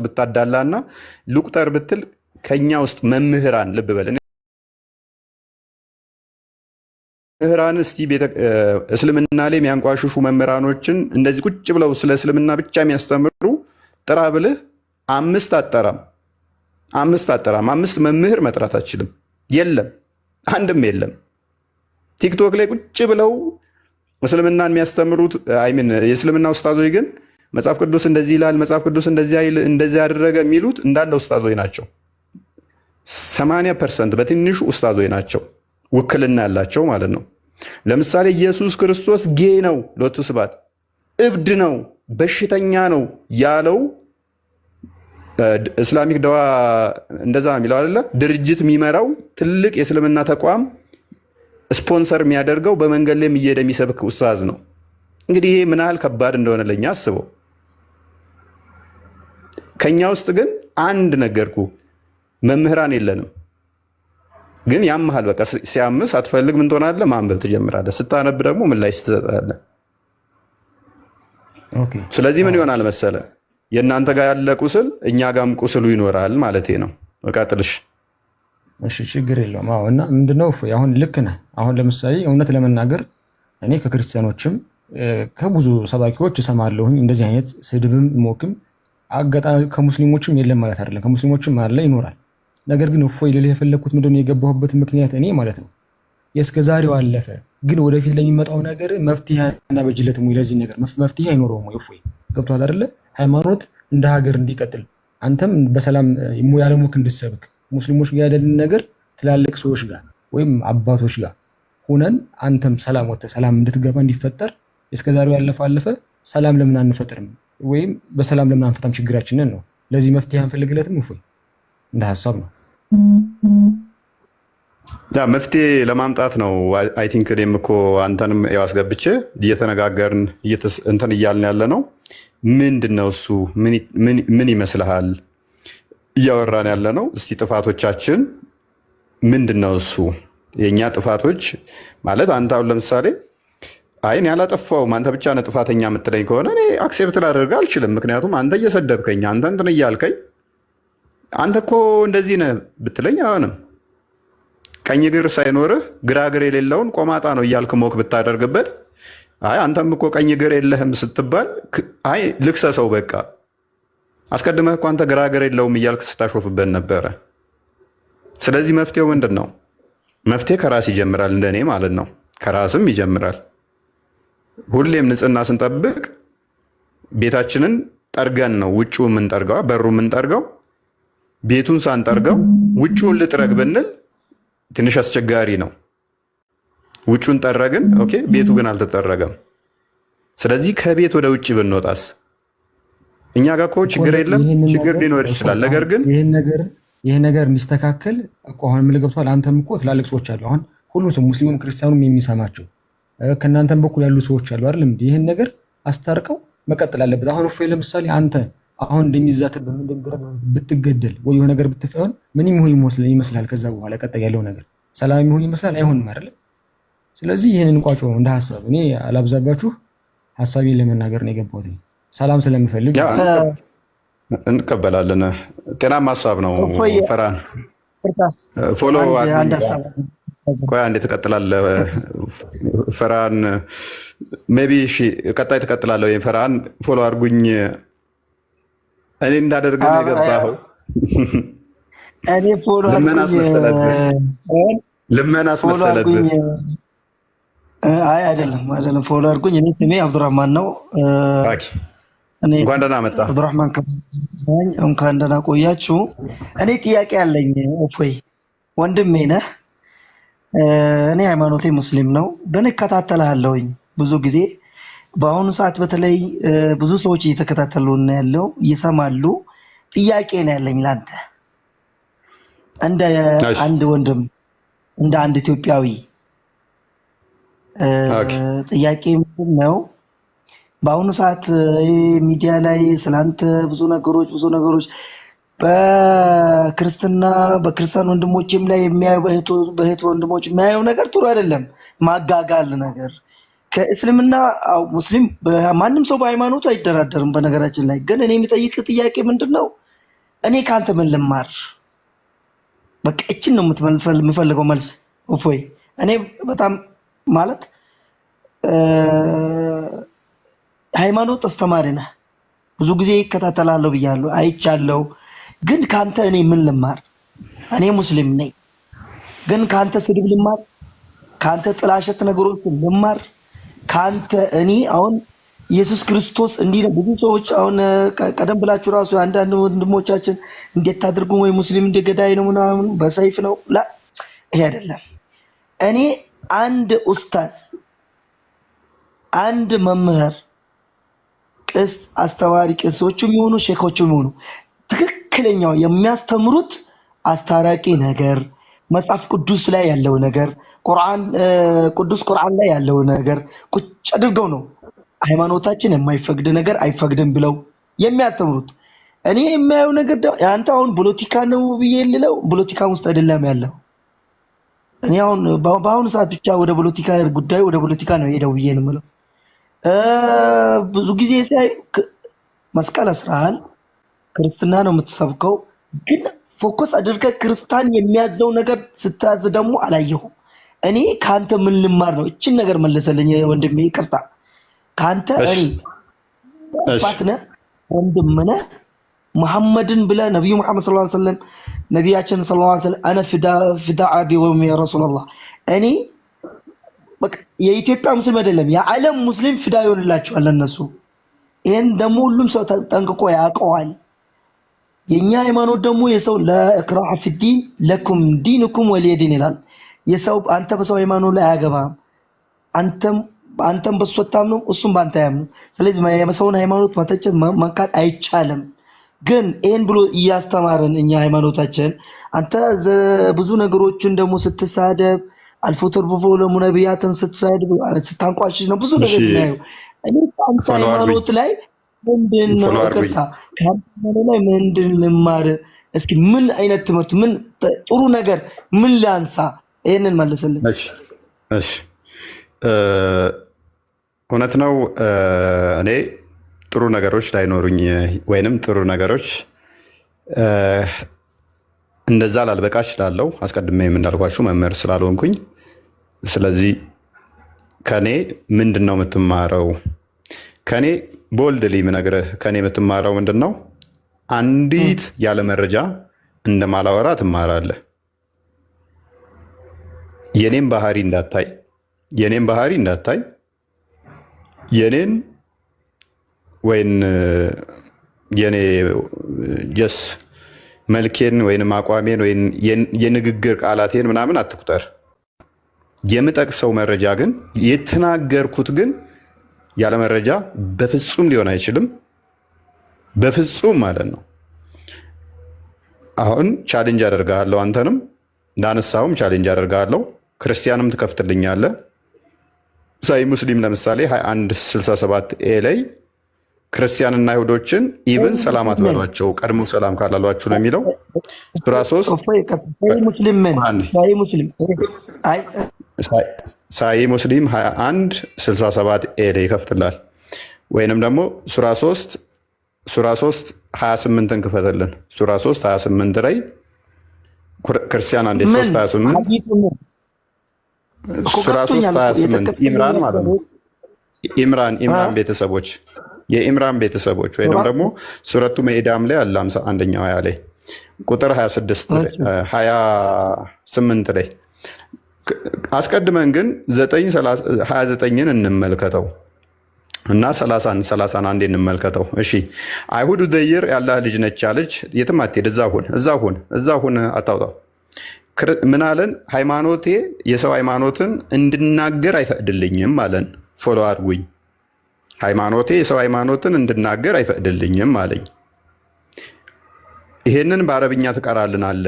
ብታዳላና ሉቅጠር ብትል ከኛ ውስጥ መምህራን ልብ በል መምህራን እስቲ እስልምና ላይ የሚያንቋሽሹ መምህራኖችን እንደዚህ ቁጭ ብለው ስለ እስልምና ብቻ የሚያስተምሩ ጥራ ብልህ አምስት አጠራም። አምስት መምህር መጥራት አችልም። የለም፣ አንድም የለም። ቲክቶክ ላይ ቁጭ ብለው እስልምናን የሚያስተምሩት የእስልምና ኡስታዞች ግን መጽሐፍ ቅዱስ እንደዚህ ይላል፣ መጽሐፍ ቅዱስ እንደዚህ ያደረገ የሚሉት እንዳለ ኡስታዞች ናቸው። 80% በትንሹ ኡስታዞች ናቸው፣ ውክልና ያላቸው ማለት ነው። ለምሳሌ ኢየሱስ ክርስቶስ ጌ ነው፣ ሎቱ ስብሐት፣ እብድ ነው፣ በሽተኛ ነው ያለው እስላሚክ ደዋ እንደዛ የሚለው አይደለ? ድርጅት የሚመራው ትልቅ የእስልምና ተቋም ስፖንሰር የሚያደርገው በመንገድ ላይ እየሄደ የሚሰብክ ኡስታዝ ነው። እንግዲህ ይሄ ምን ያህል ከባድ እንደሆነ ለኛ አስበው። ከኛ ውስጥ ግን አንድ ነገርኩ መምህራን የለንም። ግን ያምሃል በቃ ሲያምስ አትፈልግ ምን ትሆናለህ? ማንበብ ትጀምራለህ። ስታነብ ደግሞ ምላሽ ትሰጣለህ። ስለዚህ ምን ይሆናል መሰለ የእናንተ ጋር ያለ ቁስል እኛ ጋርም ቁስሉ ይኖራል ማለት ነው። ቀጥልሽ። እሺ ችግር የለውም። አዎ እና ምንድነው አሁን ልክ ነህ። አሁን ለምሳሌ እውነት ለመናገር እኔ ከክርስቲያኖችም ከብዙ ሰባኪዎች እሰማለሁኝ እንደዚህ አይነት ስድብም ሞክም አጋጣሚ ከሙስሊሞችም የለም ማለት አይደለም፣ ከሙስሊሞችም አለ ይኖራል። ነገር ግን እፎይ ልልህ የፈለኩት ምንድነው የገባሁበት ምክንያት እኔ ማለት ነው የእስከ ዛሬው አለፈ፣ ግን ወደፊት ለሚመጣው ነገር መፍትሄ እናበጅለትም ወይ ለዚህ ነገር መፍትሄ አይኖረውም ወይ? እፎይ ገብቶሃል አይደለ? ሃይማኖት እንደ ሀገር እንዲቀጥል አንተም በሰላም ያለሙክ እንድትሰብክ ሙስሊሞች ጋር ያለን ነገር ትላልቅ ሰዎች ጋር ወይም አባቶች ጋር ሆነን አንተም ሰላም ወጥተህ ሰላም እንድትገባ እንዲፈጠር እስከዛሬው ያለፈ አለፈ። ሰላም ለምን አንፈጥርም ወይም በሰላም ለምን አንፈታም ችግራችንን ነው። ለዚህ መፍትሄ አንፈልግለትም እፎይ እንደ ሐሳብ ነው። መፍትሄ ለማምጣት ነው። አይ ቲንክ እኔም እኮ አንተንም ያው አስገብቼ እየተነጋገርን እንትን እያልን ያለ ነው። ምንድን ነው እሱ? ምን ይመስልሃል? እያወራን ያለ ነው። እስቲ ጥፋቶቻችን ምንድን ነው እሱ? የእኛ ጥፋቶች ማለት አንተ አሁን ለምሳሌ አይ እኔ አላጠፋሁም አንተ ብቻ ነህ ጥፋተኛ የምትለኝ ከሆነ እኔ አክሴፕት ላደርግ አልችልም። ምክንያቱም አንተ እየሰደብከኝ አንተ እንትን እያልከኝ አንተ እኮ እንደዚህ ነህ ብትለኝ አይሆንም። ቀኝ እግር ሳይኖርህ ግራ እግር የሌለውን ቆማጣ ነው እያልክ ሞክ ብታደርግበት አይ አንተም እኮ ቀኝ እግር የለህም ስትባል አይ ልክሰሰው በቃ አስቀድመህ እኮ አንተ ግራ እግር የለውም እያልክ ስታሾፍበት ነበረ። ስለዚህ መፍትሄው ምንድን ነው? መፍትሄ ከራስ ይጀምራል፣ እንደኔ ማለት ነው። ከራስም ይጀምራል። ሁሌም ንጽህና ስንጠብቅ ቤታችንን ጠርገን ነው ውጭው የምንጠርገው፣ በሩ የምንጠርገው። ቤቱን ሳንጠርገው ውጭውን ልጥረግ ብንል ትንሽ አስቸጋሪ ነው። ውጭውን ጠረግን፣ ኦኬ፣ ቤቱ ግን አልተጠረገም። ስለዚህ ከቤት ወደ ውጭ ብንወጣስ? እኛ ጋር እኮ ችግር የለም፣ ችግር ሊኖር ይችላል። ነገር ግን ይሄ ነገር እንዲስተካከል እኮ አሁን ምን ገብቷል? አንተም እኮ ትላልቅ ሰዎች አሉ። አሁን ሁሉም ሰው ሙስሊሙም ክርስቲያኑም የሚሰማቸው ከእናንተም በኩል ያሉ ሰዎች አሉ አይደል? ይሄን ነገር አስታርቀው መቀጠል አለበት። አሁን እፎይ ለምሳሌ አንተ አሁን እንደሚዛተብህ ብትገደል ወይ የሆነ ነገር ብትፈውን ምን ይመስላል? ከዛ በኋላ ቀጣይ ያለው ነገር ሰላም ይሁን ይመስላል? አይሆንም አይደል? ስለዚህ ይሄንን ቋጮ እንደ ሐሳብ እኔ አላብዛባችሁ፣ ሐሳቤን ለመናገር ነው የገባሁት። ሰላም ስለምፈልግ እንቀበላለን። ጤናማ ሐሳብ ነው። ፈራን ፎሎ ቆይ አንዴ ትቀጥላለህ። ፈራን ሜቢ እሺ፣ ቀጣይ ትቀጥላለህ። ፈራን ፎሎ አድርጉኝ። እኔ እንዳደርግ ነው የገባኸው። እኔ ፎሎ ልመና አስመሰለብህ። አይ አይደለም፣ ፎሎ አድርጉኝ። እኔ ስሜ አብዱራህማን ነው። እንኳን ደህና መጣህ አብዱራህማን። እንኳን ደህና ቆያችሁ። እኔ ጥያቄ አለኝ። እፎይ ወንድሜ ነህ። እኔ ሃይማኖቴ ሙስሊም ነው። በንከታተልሃለሁኝ ብዙ ጊዜ። በአሁኑ ሰዓት በተለይ ብዙ ሰዎች እየተከታተሉ ነው ያለው፣ ይሰማሉ። ጥያቄ ነው ያለኝ ላንተ እንደ አንድ ወንድም፣ እንደ አንድ ኢትዮጵያዊ። ጥያቄ ምንድን ነው? በአሁኑ ሰዓት ሚዲያ ላይ ስላንተ ብዙ ነገሮች በክርስቲያን ወንድሞችም ላይ የሚያዩ በእህት ወንድሞች የሚያየው ነገር ጥሩ አይደለም። ማጋጋል ነገር ከእስልምና ሙስሊም ማንም ሰው በሃይማኖቱ አይደራደርም። በነገራችን ላይ ግን እኔ የሚጠይቅ ጥያቄ ምንድን ነው? እኔ ከአንተ ምን ልማር? በቃ እችን ነው የምፈልገው መልስ። እፎይ እኔ በጣም ማለት ሃይማኖት አስተማሪ ነህ፣ ብዙ ጊዜ ይከታተላለሁ ብያለሁ፣ አይቻለሁ። ግን ካንተ እኔ ምን ልማር? እኔ ሙስሊም ነኝ፣ ግን ካንተ ስድብ ልማር? ካንተ ጥላሸት ነገሮች ልማር? ካንተ እኔ አሁን ኢየሱስ ክርስቶስ እንዲህ ነው። ብዙ ሰዎች አሁን ቀደም ብላችሁ ራሱ አንዳንድ ወንድሞቻችን እንዴት አድርጉ ወይ ሙስሊም እንደ ገዳይ ነው ምናምን በሰይፍ ነው ላ ይሄ አይደለም። እኔ አንድ ኡስታዝ አንድ መምህር ቅስ አስተማሪ ቅሶቹም ይሆኑ ሼኮቹም ይሆኑ ትክክለኛው የሚያስተምሩት አስታራቂ ነገር መጽሐፍ ቅዱስ ላይ ያለው ነገር ቅዱስ ቁርአን ላይ ያለው ነገር ቁጭ አድርገው ነው ሃይማኖታችን የማይፈቅድ ነገር አይፈቅድም ብለው የሚያስተምሩት። እኔ የማየው ነገር አንተ አሁን ፖለቲካ ነው ብዬ ልለው ፖለቲካ ውስጥ አይደለም ያለው። እኔ አሁን በአሁኑ ሰዓት ብቻ ወደ ፖለቲካ ጉዳይ ወደ ፖለቲካ ነው ሄደው ብዬ ነው የምለው። ብዙ ጊዜ ሳይ መስቀል አስራል ክርስትና ነው የምትሰብከው፣ ግን ፎከስ አድርገህ ክርስቲያን የሚያዘው ነገር ስታዝ ደግሞ አላየሁም። እኔ ካንተ ምን ልማር ነው? እችን ነገር መለሰልኝ ወንድሜ፣ ይቅርታ ካንተ እኔ አባት ነህ ወንድም ነህ መሐመድን ብለህ ነብዩ መሐመድ ሰለላሁ ዐለይሂ ወሰለም ነቢያችን ሰለላሁ ዐለይሂ ወሰለም አነ ፊዳአ ቢወሚ ያ ረሱላህ እኔ በቃ የኢትዮጵያ ሙስሊም አይደለም የዓለም ሙስሊም ፊዳ ይሆንላቸዋል ለነሱ። ይሄን ደግሞ ሁሉም ሰው ጠንቅቆ ያውቀዋል። የኛ ሃይማኖት ደግሞ የሰው ለኢክራህ ፊዲን ለኩም ዲንኩም ወሊየዲን ይላል። የሰው አንተ በሰው ሃይማኖት ላይ አያገባም። አንተም በሱ አታምነው እሱም ባንተ አያምነው። ስለዚህ የሰውን ሃይማኖት መተቸት መንካት አይቻልም። ግን ይሄን ብሎ እያስተማረን እኛ ሃይማኖታችን አንተ ብዙ ነገሮችን ደግሞ ስትሳደብ አልፎ ተርፎ ለሙነቢያትን ስትሳደብ ስታንቋሽሽ ነው ብዙ ነገር ነው። እኔ አንተ ሃይማኖት ላይ ምንድን ነው ይቅርታ ከሃይማኖት ላይ ምንድን ልማር? እስኪ ምን አይነት ትምህርት ምን ጥሩ ነገር ምን ላንሳ? ይሄንን መልስልኝ። እሺ እውነት ነው። እኔ ጥሩ ነገሮች ላይኖሩኝ ወይንም ጥሩ ነገሮች እንደዛ ላልበቃ እችላለሁ። አስቀድሜ እንዳልኳችሁ መምህር ስላልሆንኩኝ፣ ስለዚህ ከኔ ምንድን ነው የምትማረው? ከኔ ቦልድሊ ምነግርህ ከኔ የምትማረው ምንድን ነው? አንዲት ያለ መረጃ እንደማላወራ ትማራለህ። የኔን ባህሪ እንዳታይ የኔን ወይን የኔ ጀስ መልኬን ወይንም አቋሜን ወይን የንግግር ቃላቴን ምናምን አትቁጠር። የምጠቅሰው መረጃ ግን የተናገርኩት ግን ያለ መረጃ በፍጹም ሊሆን አይችልም። በፍጹም ማለት ነው። አሁን ቻሌንጅ አደርጋለሁ፣ አንተንም እንዳነሳውም ቻሌንጅ አደርጋለሁ። ክርስቲያንም ትከፍትልኛለህ። ሳይ ሙስሊም ለምሳሌ 2167 ኤ ላይ ክርስቲያንና አይሁዶችን ኢብን ሰላም አትበሏቸው ቀድሞ ሰላም ካላሏችሁ ነው የሚለው። ሱራ 3 ሳይ ሙስሊም 2167 ኤ ላይ ይከፍትላል። ወይንም ደግሞ ሱራ 3 28ን ክፈትልን። ሱራ 3 28 ላይ ክርስቲያን አንዴ 3 28 ሱራ 3 28 ኢምራን ማለት ነው። ኢምራን ቤተሰቦች የኢምራን ቤተሰቦች ወይም ደግሞ ሱረቱ መኢዳም ላይ አለ 51ኛው አያ ላይ ቁጥር 28 ላይ አስቀድመን ግን 29ን እንመልከተው እና 30 አንዴ እንመልከተው። እሺ አይሁድ ዘይር ያላህ ልጅ ነች አለች። የትም አትሄድ፣ እዛ ሁን አታውጣው። ምን አለን? ሃይማኖቴ የሰው ሃይማኖትን እንድናገር አይፈቅድልኝም አለን። ፎሎ አድርጉኝ። ሃይማኖቴ የሰው ሃይማኖትን እንድናገር አይፈቅድልኝም አለኝ። ይሄንን በአረብኛ ትቀራልን አለ።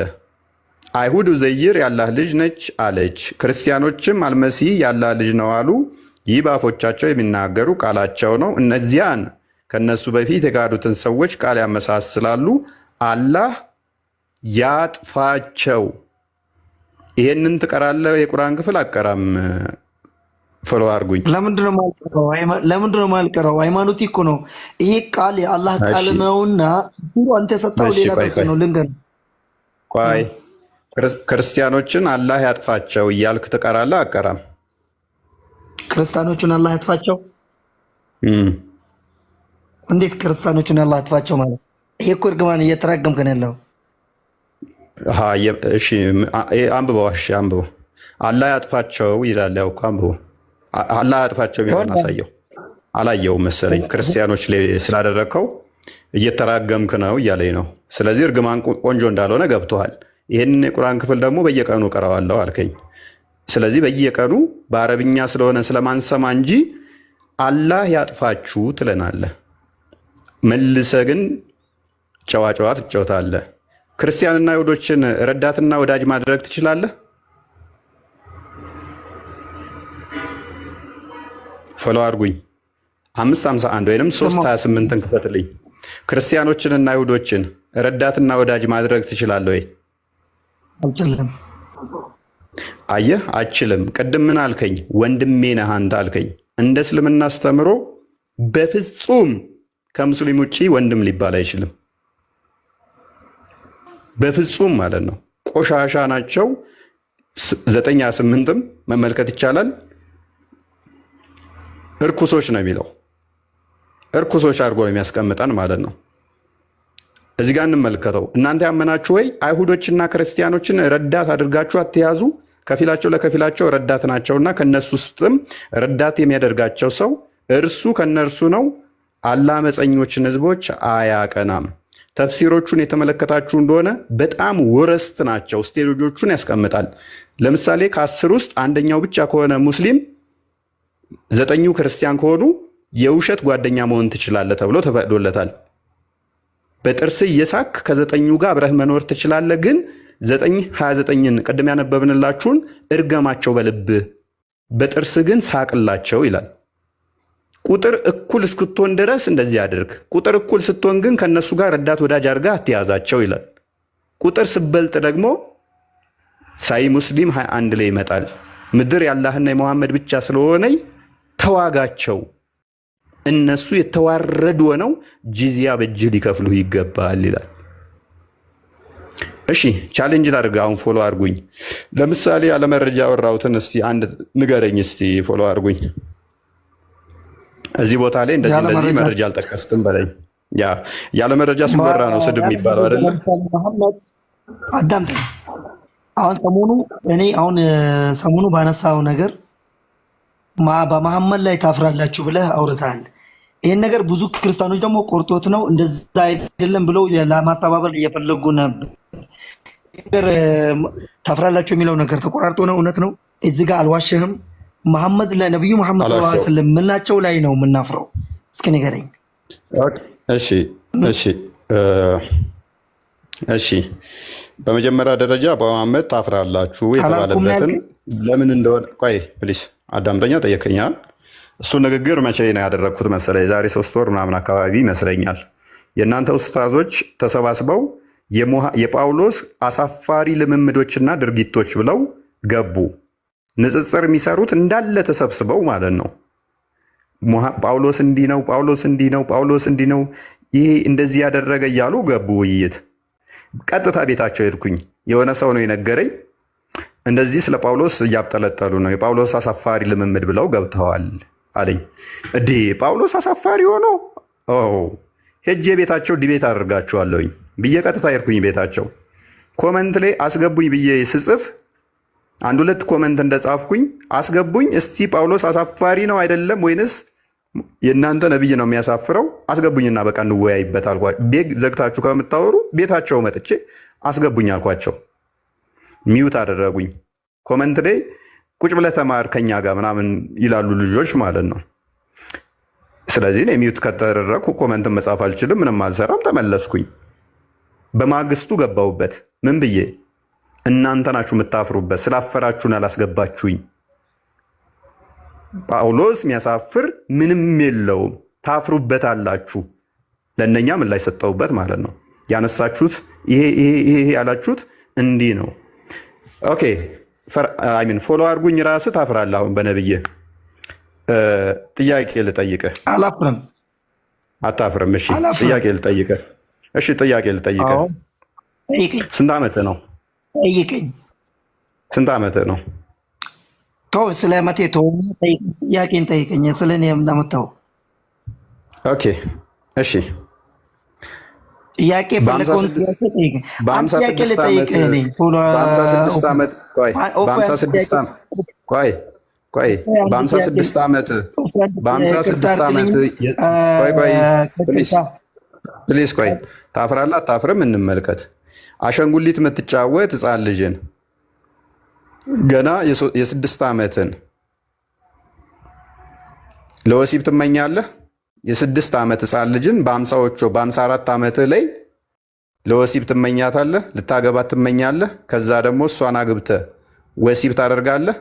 አይሁድ ዘይር ያላህ ልጅ ነች አለች፣ ክርስቲያኖችም አልመሲህ ያላህ ልጅ ነው አሉ። ይህ በአፎቻቸው የሚናገሩ ቃላቸው ነው። እነዚያን ከነሱ በፊት የካዱትን ሰዎች ቃል ያመሳስላሉ፣ አላህ ያጥፋቸው። ይሄንን ትቀራለህ? የቁርአን ክፍል አቀራም ፎሎ አድርጉኝ። ለምንድነው ማልቀረው? ሃይማኖት እኮ ነው ይሄ ቃል የአላህ ቃል እሺ ነውና አንተ የሰጠው እሺ፣ ሌላ ቆይ ጥቅስ ቆይ ነው። ልንገርህ ቆይ ክርስቲያኖችን አላህ ያጥፋቸው እያልክ ትቀራለህ? አቀራም ክርስቲያኖቹን አላህ ያጥፋቸው። እም እንዴት ክርስቲያኖቹን አላህ ያጥፋቸው ማለት? ይሄ እኮ እርግማን እየተራገምክ ነው ያለው። እሺ አንብበው። እሺ አንብበው። አላህ ያጥፋቸው ይላል። ያው እኮ አንብበው። አላህ ያጥፋቸው የሚለውን አሳየው። አላየውም መሰለኝ። ክርስቲያኖች ላይ ስላደረግከው እየተራገምክ ነው እያለኝ ነው። ስለዚህ እርግማን ቆንጆ እንዳልሆነ ገብቶሃል። ይህንን የቁርአን ክፍል ደግሞ በየቀኑ ቀረዋለሁ አልከኝ። ስለዚህ በየቀኑ በአረብኛ ስለሆነ ስለማንሰማ እንጂ አላህ ያጥፋችሁ ትለናለህ። መልሰህ ግን ጨዋጨዋ ትጫወታለህ። ክርስቲያንና ይሁዶችን ረዳትና ወዳጅ ማድረግ ትችላለህ? ፎሎ አድርጉኝ። 551 ወይም 328ን ክፈትልኝ። ክርስቲያኖችንና ይሁዶችን ረዳትና ወዳጅ ማድረግ ትችላለህ ወይ? አልችልም። አየህ፣ አችልም። ቅድም ምን አልከኝ? ወንድሜ ነህ አንተ አልከኝ። እንደ እስልምና አስተምሮ በፍጹም ከሙስሊም ውጭ ወንድም ሊባል አይችልም። በፍጹም ማለት ነው። ቆሻሻ ናቸው። 9:8ም መመልከት ይቻላል። እርኩሶች ነው የሚለው። እርኩሶች አድርጎ ነው የሚያስቀምጠን ማለት ነው። እዚህ ጋር እንመልከተው። እናንተ ያመናችሁ ወይ አይሁዶችና ክርስቲያኖችን ረዳት አድርጋችሁ አትያዙ፣ ከፊላቸው ለከፊላቸው ረዳት ናቸውና ከነሱ ውስጥም ረዳት የሚያደርጋቸው ሰው እርሱ ከነርሱ ነው። አላህ አመፀኞችን ህዝቦች አያቀናም። ተፍሲሮቹን የተመለከታችሁ እንደሆነ በጣም ወረስት ናቸው። ስቴጆቹን ያስቀምጣል። ለምሳሌ ከ10 ውስጥ አንደኛው ብቻ ከሆነ ሙስሊም፣ 9ኙ ክርስቲያን ከሆኑ የውሸት ጓደኛ መሆን ትችላለህ ተብሎ ተፈቅዶለታል። በጥርስ እየሳክ ከ9ኙ ጋር አብረህ መኖር ትችላለህ። ግን 9:29ን ቅድም ያነበብንላችሁን እርገማቸው በልብህ በጥርስ ግን ሳቅላቸው ይላል። ቁጥር እኩል እስክትሆን ድረስ እንደዚህ አድርግ። ቁጥር እኩል ስትሆን ግን ከነሱ ጋር ረዳት ወዳጅ አድርገህ አትያዛቸው ይላል። ቁጥር ስበልጥ ደግሞ ሳይ ሙስሊም 21 ላይ ይመጣል። ምድር የአላህና የመሐመድ ብቻ ስለሆነ ተዋጋቸው፣ እነሱ የተዋረዱ ሆነው ጂዚያ በእጅህ ሊከፍሉ ይገባል ይላል። እሺ ቻሌንጅ ላድርግ። አሁን ፎሎ አድርጉኝ። ለምሳሌ ያለመረጃ ያወራሁትን እስቲ አንድ ንገረኝ። እስቲ ፎሎ አድርጉኝ። እዚህ ቦታ ላይ እንደዚህ መረጃ አልጠቀስክም በለኝ። ያለ መረጃ ሲወራ ነው ስድብ የሚባለው አይደለም። አዳምጥ። ሰሞኑ ባነሳው ነገር በመሐመድ ላይ ታፍራላችሁ ብለህ አውርተሃል። ይህን ነገር ብዙ ክርስቲያኖች ደግሞ ቆርጦት ነው እንደዛ አይደለም ብለው ለማስተባበል እየፈለጉ ነበር። ነገር ታፍራላችሁ የሚለው ነገር ተቆራርጦ ነው። እውነት ነው። እዚህ ጋር አልዋሸህም። መሐመድ ላይ ነብዩ መሐመድ ሰለላሁ ዐለይሂ ወሰለም ምናቸው ላይ ነው የምናፍረው? እስኪ ንገረኝ። እሺ በመጀመሪያ ደረጃ በመሐመድ ታፍራላችሁ የተባለበትን ለምን እንደሆነ ቆይ ፕሊስ አዳምጠኛ። ጠየቀኛል። እሱ ንግግር መቼ ነው ያደረግኩት መሰለኝ? የዛሬ 3 ወር ምናምን አካባቢ ይመስለኛል። የእናንተ ኡስታዞች ተሰባስበው የጳውሎስ አሳፋሪ ልምምዶችና ድርጊቶች ብለው ገቡ። ንጽጽር የሚሰሩት እንዳለ ተሰብስበው ማለት ነው። ጳውሎስ እንዲህ ነው፣ ጳውሎስ እንዲህ ነው፣ ጳውሎስ እንዲህ ነው፣ ይሄ እንደዚህ ያደረገ እያሉ ገቡ ውይይት። ቀጥታ ቤታቸው ሄድኩኝ። የሆነ ሰው ነው የነገረኝ። እንደዚህ ስለ ጳውሎስ እያብጠለጠሉ ነው፣ የጳውሎስ አሳፋሪ ልምምድ ብለው ገብተዋል አለኝ። ጳውሎስ አሳፋሪ ሆኖ ሄጄ ቤታቸው ዲቤት አደርጋቸዋለሁኝ ብዬ ቀጥታ ሄድኩኝ ቤታቸው። ኮመንት ላይ አስገቡኝ ብዬ ስጽፍ 1-2 ኮመንት እንደጻፍኩኝ አስገቡኝ። እስቲ ጳውሎስ አሳፋሪ ነው አይደለም ወይንስ የእናንተ ነብይ ነው የሚያሳፍረው? አስገቡኝና በቃ እንወያይበት አልኳቸው። ቤት ዘግታችሁ ከምታወሩ ቤታቸው መጥቼ አስገቡኝ አልኳቸው። ሚዩት አደረጉኝ። ኮመንት ላይ ቁጭ ብለህ ተማር ከኛ ጋር ምናምን ይላሉ ልጆች ማለት ነው። ስለዚህ ሚዩት ከተደረግኩ ኮመንትን መጻፍ አልችልም፣ ምንም አልሰራም። ተመለስኩኝ። በማግስቱ ገባሁበት። ምን ብዬ እናንተ ናችሁ የምታፍሩበት፣ ስላፈራችሁን አላስገባችሁኝ። ጳውሎስ የሚያሳፍር ምንም የለውም፣ ታፍሩበት አላችሁ። ለእነኛ ምን ላይ ሰጠውበት ማለት ነው። ያነሳችሁት ይሄ ያላችሁት እንዲህ ነው። ኦኬ ፎሎ አድርጉኝ። ራስህ ታፍራለህ። አሁን በነብይህ ጥያቄ ልጠይቅህ። አላፍርም። አታፍርም? እሺ አላፍርም። ጥያቄ ልጠይቅህ። እሺ ጥያቄ ልጠይቅህ። አዎ ጠይቀኝ፣ ስንት ዓመትህ ነው? ጠይቀኝ። ስንት ዓመትህ ነው? ተው፣ ስለ መቴ ተው፣ ጥያቄን ጠይቀኝ። ስለ እኔ እንደምታው ኦኬ እሺ። ጥያቄ ፈለከውን ጥያቄ ጠይቀኝ። አንተ ጥያቄ ልጠይቅህ ነኝ። በ56 ዓመት ቆይ፣ በ56 ዓመት ቆይ ቆይ፣ በ56 ዓመት በ56 ዓመት ቆይ ቆይ፣ ፕሊዝ ቆይ። ታፍራለህ አታፍርም? እንመልከት። አሻንጉሊት የምትጫወት ህፃን ልጅን ገና የ6 ዓመትን ለወሲብ ትመኛለህ? የ6 ዓመት ህፃን ልጅን በ50ዎቹ በ54 ዓመትህ ላይ ለወሲብ ትመኛታለህ? ልታገባት ትመኛለህ? ከዛ ደግሞ እሷን አግብተህ ወሲብ ታደርጋለህ?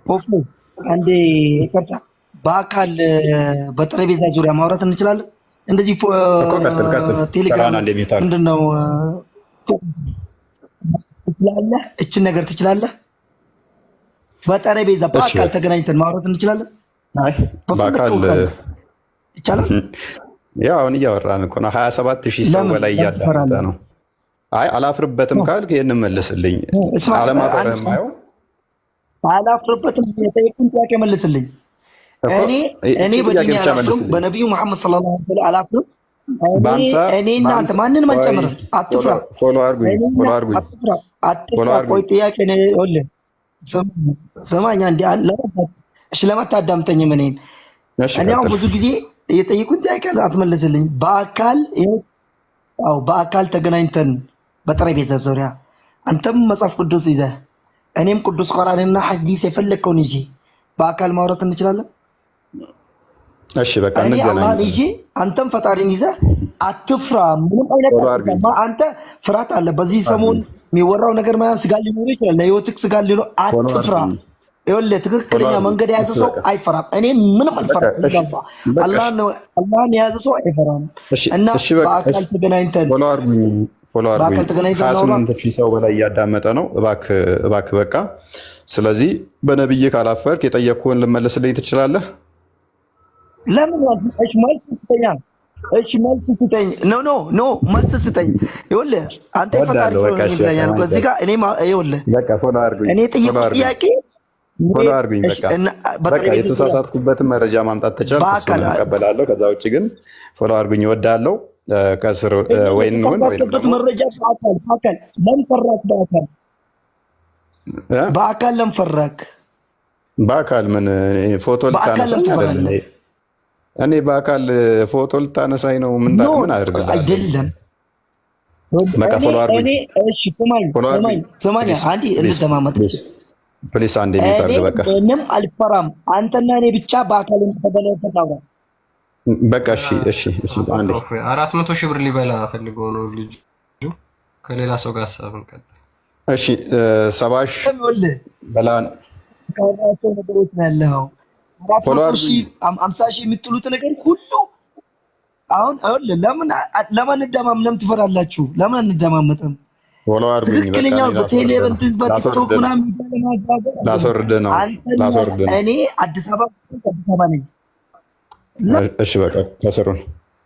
ኦፍ አንዴ ይቅርታ፣ በአካል በጠረጴዛ ዙሪያ ማውራት እንችላለን? እንደዚህ ቴሌግራም ምንድነው ትችላለህ? እችን ነገር ትችላለህ? በጠረጴዛ በአካል ተገናኝተን ማውራት እንችላለን? በአካል ይቻላል? ያው አሁን እያወራን እኮ ነው። 27,000 ሰው በላይ እያዳመጠ ነው። አይ አላፍርበትም ካልክ ይህን መልስልኝ። አለማፈርህም ማየው አላፍርበትም። የጠየቁን ጥያቄ መልስልኝ። እኔ በዲን አላፍርም፣ በነቢዩ መሐመድ ሰለላሁ ዐለይሂ ወሰለም አላፍርም። እኔ እናንተ ማንንም አንጨምርም። አትፍራ፣ አትፍራ። ቆይ ጥያቄ ነው። ይኸውልህ ስማኝ አንዴ። እሺ ለማታዳምጠኝም እኔን እኔ አሁን ብዙ ጊዜ የጠየቁን ጥያቄ አትመልስልኝ። በአካል ተገናኝተን በጠረጴዛ ዙሪያ አንተም መጽሐፍ ቅዱስ ይዘህ እኔም ቅዱስ ቁርአንና ሐዲስ የፈለግከውን ይዤ በአካል ማውራት እንችላለን? እሺ በቃ እኔ አላህን ይዤ አንተም ፈጣሪን ይዘህ አትፍራ። ምንም አይነት አንተ ፍርሃት አለ። በዚህ ሰሞን የሚወራው ነገር ምናምን ስጋ ሊኖር ይችላል። ለህይወትህ ስጋ ሊኖር አትፍራ። ይኸውልህ ትክክለኛ መንገድ የያዘ ሰው አይፈራም። እኔ ምንም አልፈራም። አላህን የያዘ ሰው አይፈራም። እና በአካል ተገናኝተን በአካል ተገናኝተን 28,000 ሰው በላይ እያዳመጠ ነው። እባክህ በቃ። ስለዚህ በነብይ ካላፈርክ የጠየቅኩህን ልመልስልኝ ትችላለህ? ለምን? እሺ መልስ ስጠኝ። እሺ መልስ ስጠኝ። ኖ መልስ ስጠኝ። ይኸውልህ አንተ የፈጣሪ ሰው ነኝ ብለኛል። በዚህ ጋር እኔ ይኸውልህ በቃ ፎሎ አድርጉኝ። እኔ ጠየቁት ጥያቄ ፎሎ አድርጉኝ። በቃ የተሳሳትኩበትን መረጃ ማምጣት ተቻልኩ፣ እሱን እቀበላለሁ። ከዛ ውጭ ግን ፎሎ አድርጉኝ። እወዳለሁ። ከስር ወይን መረጃ በአካል ለምን ፈራክ? በአካል ለምን ፈራክ? በአካል ምን ፎቶ ልታነሳኝ አይደለም? እኔ በአካል ፎቶ ልታነሳኝ ነው? ምን አድርግልህ? አይደለም በቃ ፎሎ አድርጉኝ። እሺ ስማኝ አንዴ እንደማመጥ ፕሊስ አንዴ ሚታርግ። በቃ ምንም አልፈራም። አንተና እኔ ብቻ በአካል ተገናኝተን እናውራ። በቃ እሺ አንዴ 400,000 ብር ሊበላ ፈልገው ነው ልጁ ከሌላ ሰው ጋር ሀሳብ እንቀጥል። እሺ 70,000 በላን ካራቸው ነገሮች ነው ያለው። 50,000 የምትሉት ነገር ሁሉ አሁን ለምን እንደማምለም ትፈራላችሁ? ለምን እንደማመጠም ወሎ አርጉኝ። ትክክለኛው በቴሌቪዥን በቲክቶክ ምናምን ላስወርድ ነው። እኔ አዲስ አበባ ነኝ። እሺ በቃ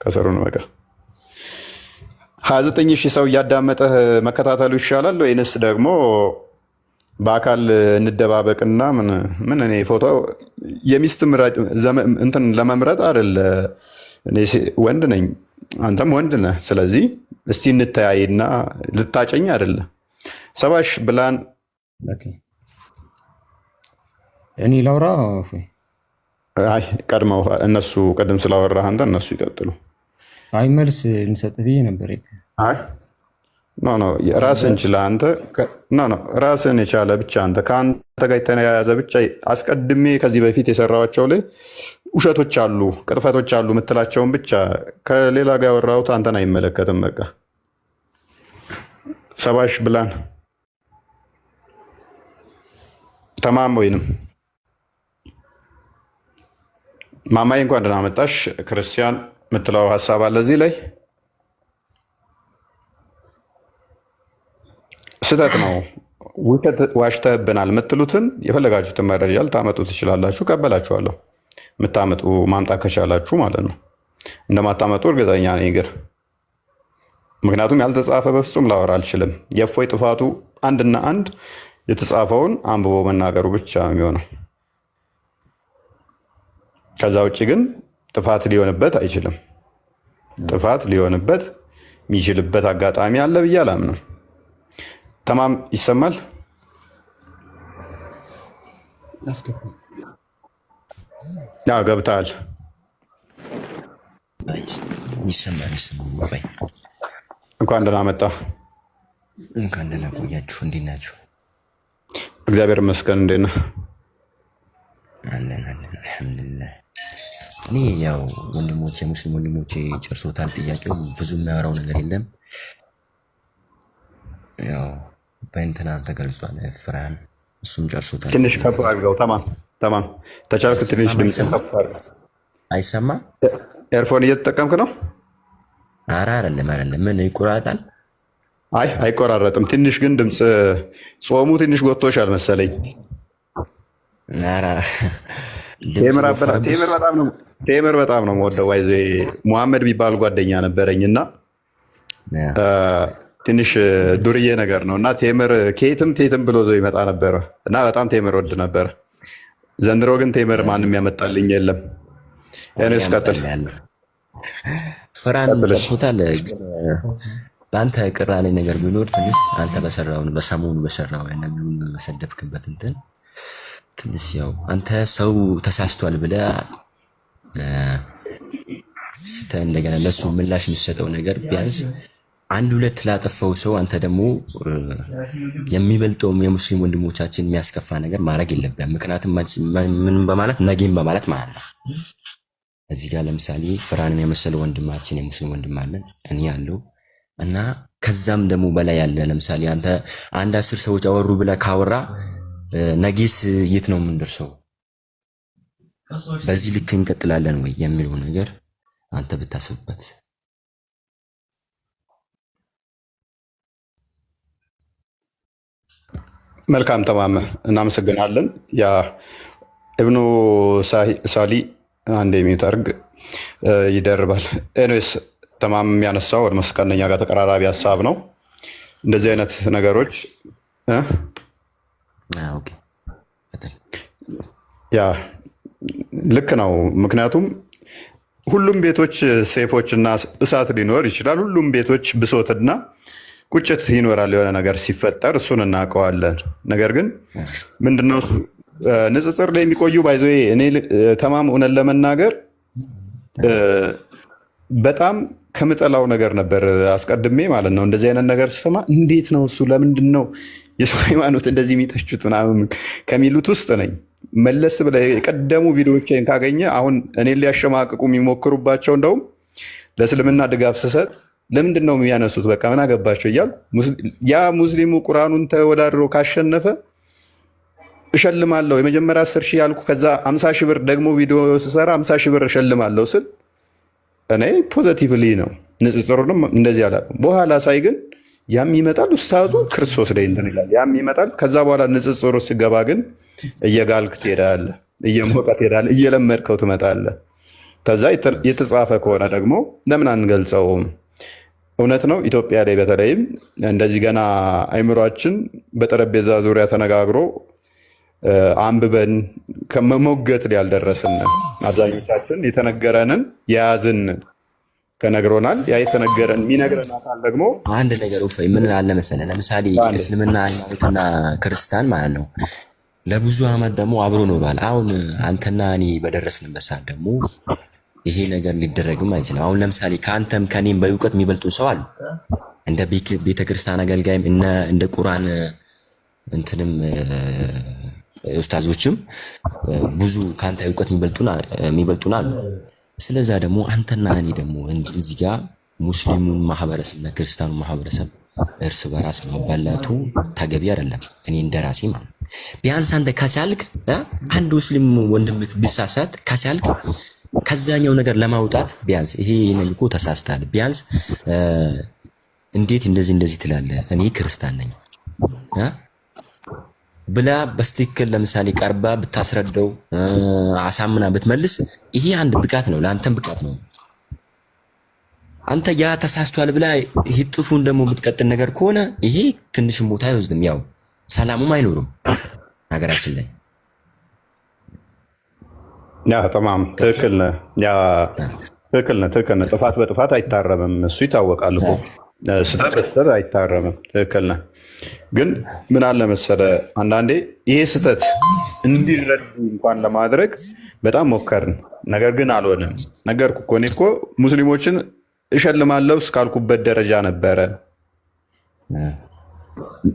ከስሩ ነው በቃ 29,000 ሰው እያዳመጠህ መከታተሉ ይሻላል ወይንስ ደግሞ በአካል እንደባበቅና ምን እኔ ፎቶ የሚስት እንትን ለመምረጥ አይደለ? እኔ ወንድ ነኝ፣ አንተም ወንድ ነህ። ስለዚህ እስቲ እንተያይና ልታጨኝ አይደለ? 70,000 ብላን። እኔ ላውራ? አይ ቀድመው እነሱ ቀደም ስላወራህ አንተ እነሱ ይቀጥሉ። አይ መልስ እንሰጥ ብዬ ነበር። አይ ኖ ራስን ችላ አንተ ራስን የቻለ ብቻ አንተ ከአንተ ጋር የተያያዘ ብቻ አስቀድሜ ከዚህ በፊት የሰራኋቸው ላይ ውሸቶች አሉ፣ ቅጥፈቶች አሉ የምትላቸውን ብቻ ከሌላ ጋር ያወራሁት አንተን አይመለከትም። በቃ 70,000 ብላን ተማም ወይንም ማማዬ እንኳን ደህና መጣሽ። ክርስቲያን የምትለው ሀሳብ አለ እዚህ ላይ? ስህተት ነው ውሸት ዋሽተህብናል የምትሉትን የፈለጋችሁትን መረጃ ልታመጡ ትችላላችሁ፣ ቀበላችኋለሁ። የምታመጡ ማምጣት ከቻላችሁ ማለት ነው። እንደማታመጡ እርግጠኛ ነኝ ግን ምክንያቱም ያልተጻፈ በፍጹም ላወራ አልችልም። የእፎይ ጥፋቱ አንድና አንድ የተጻፈውን አንብቦ መናገሩ ብቻ የሚሆነው። ከዛ ውጭ ግን ጥፋት ሊሆንበት አይችልም። ጥፋት ሊሆንበት የሚችልበት አጋጣሚ አለ ብዬ አላምንም። ተማም ይሰማል? ገብተሃል? ይሰማል። እንኳን ደህና መጣ። እንኳን ደህና ቆያችሁ። እንዴት ናችሁ? እግዚአብሔር ይመስገን። እንዴት ነህ? አለን አልሐምዱሊላህ። እኔ ያው ወንድሞቼ ሙስሊም ወንድሞቼ ጨርሶታል። ጥያቄው ብዙ የሚያወራው ነገር የለም። ያው በእንትና ተገልጿል። ፍርሃን እሱም ጨርሶታል። ትንሽ ከፍ አድርገው። ተማም ተቻልክ? ትንሽ ድምፅ ከፍ አድርገው። አይሰማም? ኤርፎን እየተጠቀምክ ነው? ኧረ አይደለም። ምን ይቆራጣል? አይ አይቆራረጥም። ትንሽ ግን ድምፅ ጾሙ ትንሽ ጎቶሻል መሰለኝ። ቴምር በጣም ነው የምወደው። ዋይዞ ሙሐመድ የሚባል ጓደኛ ነበረኝ እና ትንሽ ዱርዬ ነገር ነው እና ቴምር ከየትም ብሎ ዞ ይመጣ ነበረ እና በጣም ቴምር ወድ ነበረ። ዘንድሮ ግን ቴምር ማንም ያመጣልኝ የለም። እኔስ ቀጥል። ፍራን ጨርሶታል። በአንተ ቅር ያለኝ ነገር ቢኖር ትንሽ አንተ በሰሞኑ በሰራው ነብዩን በሰደብክበት እንትን ትንሽ ያው አንተ ሰው ተሳስቷል ብለህ እንደገና ለሱ ምላሽ የሚሰጠው ነገር ቢያንስ አንድ ሁለት ላጠፋው ሰው አንተ ደግሞ የሚበልጠውም የሙስሊም ወንድሞቻችን የሚያስከፋ ነገር ማድረግ የለብህም። ምክንያቱም ምን በማለት ነጌም በማለት ማለት ነው። እዚህ ጋር ለምሳሌ ፍራንን የመሰለ ወንድማችን የሙስሊም ወንድም አለን፣ እኔ ያለው እና ከዛም ደግሞ በላይ ያለ ለምሳሌ አንተ አንድ 10 ሰዎች አወሩ ብለህ ካወራ ነጌስ የት ነው የምንደርሰው? በዚህ ልክ እንቀጥላለን ወይ የሚለው ነገር አንተ ብታስብበት። መልካም ተማመ፣ እናመሰግናለን። ያ ኢብኑ ሳሊ አንድ የሚዩት አድርግ ይደርባል። ኤኒዌይስ ተማም የሚያነሳው ወደ መስቀለኛ ጋር ተቀራራቢ ሀሳብ ነው። እንደዚህ አይነት ነገሮች ያ ልክ ነው። ምክንያቱም ሁሉም ቤቶች ሴፎች እና እሳት ሊኖር ይችላል። ሁሉም ቤቶች ብሶትና ቁጭት ይኖራል። የሆነ ነገር ሲፈጠር እሱን እናውቀዋለን። ነገር ግን ምንድነው ንጽጽር ላይ የሚቆዩ ባይዞ እኔ ተማም እውነት ለመናገር በጣም ከምጠላው ነገር ነበር አስቀድሜ ማለት ነው። እንደዚህ አይነት ነገር ስሰማ እንዴት ነው እሱ ለምንድን ነው የሰው ሃይማኖት እንደዚህ የሚተቹት ምናምን ከሚሉት ውስጥ ነኝ። መለስ ብለህ የቀደሙ ቪዲዮዎችን ካገኘ አሁን እኔን ሊያሸማቅቁ የሚሞክሩባቸው እንደውም ለእስልምና ድጋፍ ስሰጥ ለምንድን ነው የሚያነሱት? በቃ ምን አገባቸው እያሉ ያ ሙስሊሙ ቁርአኑን ተወዳድሮ ካሸነፈ እሸልማለሁ የመጀመሪያ 10 ሺህ ያልኩ ከዛ 50 ሺህ ብር ደግሞ ቪዲዮ ስሰራ 50 ሺህ ብር እሸልማለሁ ስል እኔ ፖዘቲቭሊ ነው ንጽጽሩንም እንደዚህ አላውቅም። በኋላ ሳይ ግን ያም ይመጣል ኡስታዙ ክርስቶስ ላይ እንትን ይላል፣ ያም ይመጣል። ከዛ በኋላ ንጽጽሩ ሲገባ ግን እየጋልክ ትሄዳለህ፣ እየሞቀ ትሄዳለህ፣ እየለመድከው ትመጣለህ። ከዛ የተጻፈ ከሆነ ደግሞ ለምን አንገልጸውም? እውነት ነው። ኢትዮጵያ ላይ በተለይም እንደዚህ ገና አይምሯችን በጠረጴዛ ዙሪያ ተነጋግሮ አንብበን ከመሞገት ላይ ያልደረስን አብዛኞቻችን የተነገረንን የያዝን ተነግሮናል። ያ የተነገረን የሚነግረን አካል ደግሞ አንድ ነገር ምን አለ መሰለህ፣ ለምሳሌ እስልምና ሃይማኖትና ክርስቲያን ማለት ነው ለብዙ ዓመት ደግሞ አብሮ ኖሯል። አሁን አንተና እኔ በደረስንበት ሰዓት ደግሞ ይሄ ነገር ሊደረግም አይችልም። አሁን ለምሳሌ ከአንተም ከኔም በእውቀት የሚበልጡን ሰው አሉ። እንደ ቤተክርስቲያን አገልጋይም እንደ ቁርአን እንትንም ኡስታዞችም ብዙ ከአንተ እውቀት የሚበልጡን አሉ። ስለዛ ደግሞ አንተና እኔ ደግሞ እዚህ ጋር ሙስሊሙን ማህበረሰብና ክርስቲያኑ ማህበረሰብ እርስ በራስ ማባላቱ ተገቢ አይደለም። እኔ እንደራሴ ማለት ቢያንስ አንተ ከቻልክ አንድ ሙስሊም ወንድምህ ቢሳሳት ከቻልክ ከዛኛው ነገር ለማውጣት ቢያንስ ይሄ እኮ ተሳስታል፣ ቢያንስ እንዴት እንደዚህ ትላለህ? እኔ ክርስቲያን ነኝ ብላ በስትክክል ለምሳሌ ቀርባ ብታስረዳው አሳምና ብትመልስ ይሄ አንድ ብቃት ነው፣ ለአንተም ብቃት ነው። አንተ ያ ተሳስቷል ብላ ይጥፉን ደግሞ ብትቀጥል ነገር ከሆነ ይሄ ትንሽም ቦታ አይወስድም፣ ያው ሰላሙም አይኖርም ሀገራችን ላይ። ያ ተማም ትክክል ነህ። ያ ትክክል ነህ። ጥፋት በጥፋት አይታረምም፣ እሱ ይታወቃል እኮ። ስህተት በስህተት አይታረምም። ትክክል ነህ። ግን ምን አለ መሰለህ አንዳንዴ ይሄ ስህተት እንዲረዱ እንኳን ለማድረግ በጣም ሞከርን፣ ነገር ግን አልሆነም። ነገርኩህ እኮ እኔ እኮ ሙስሊሞችን እሸልማለሁ እስካልኩበት ደረጃ ነበረ።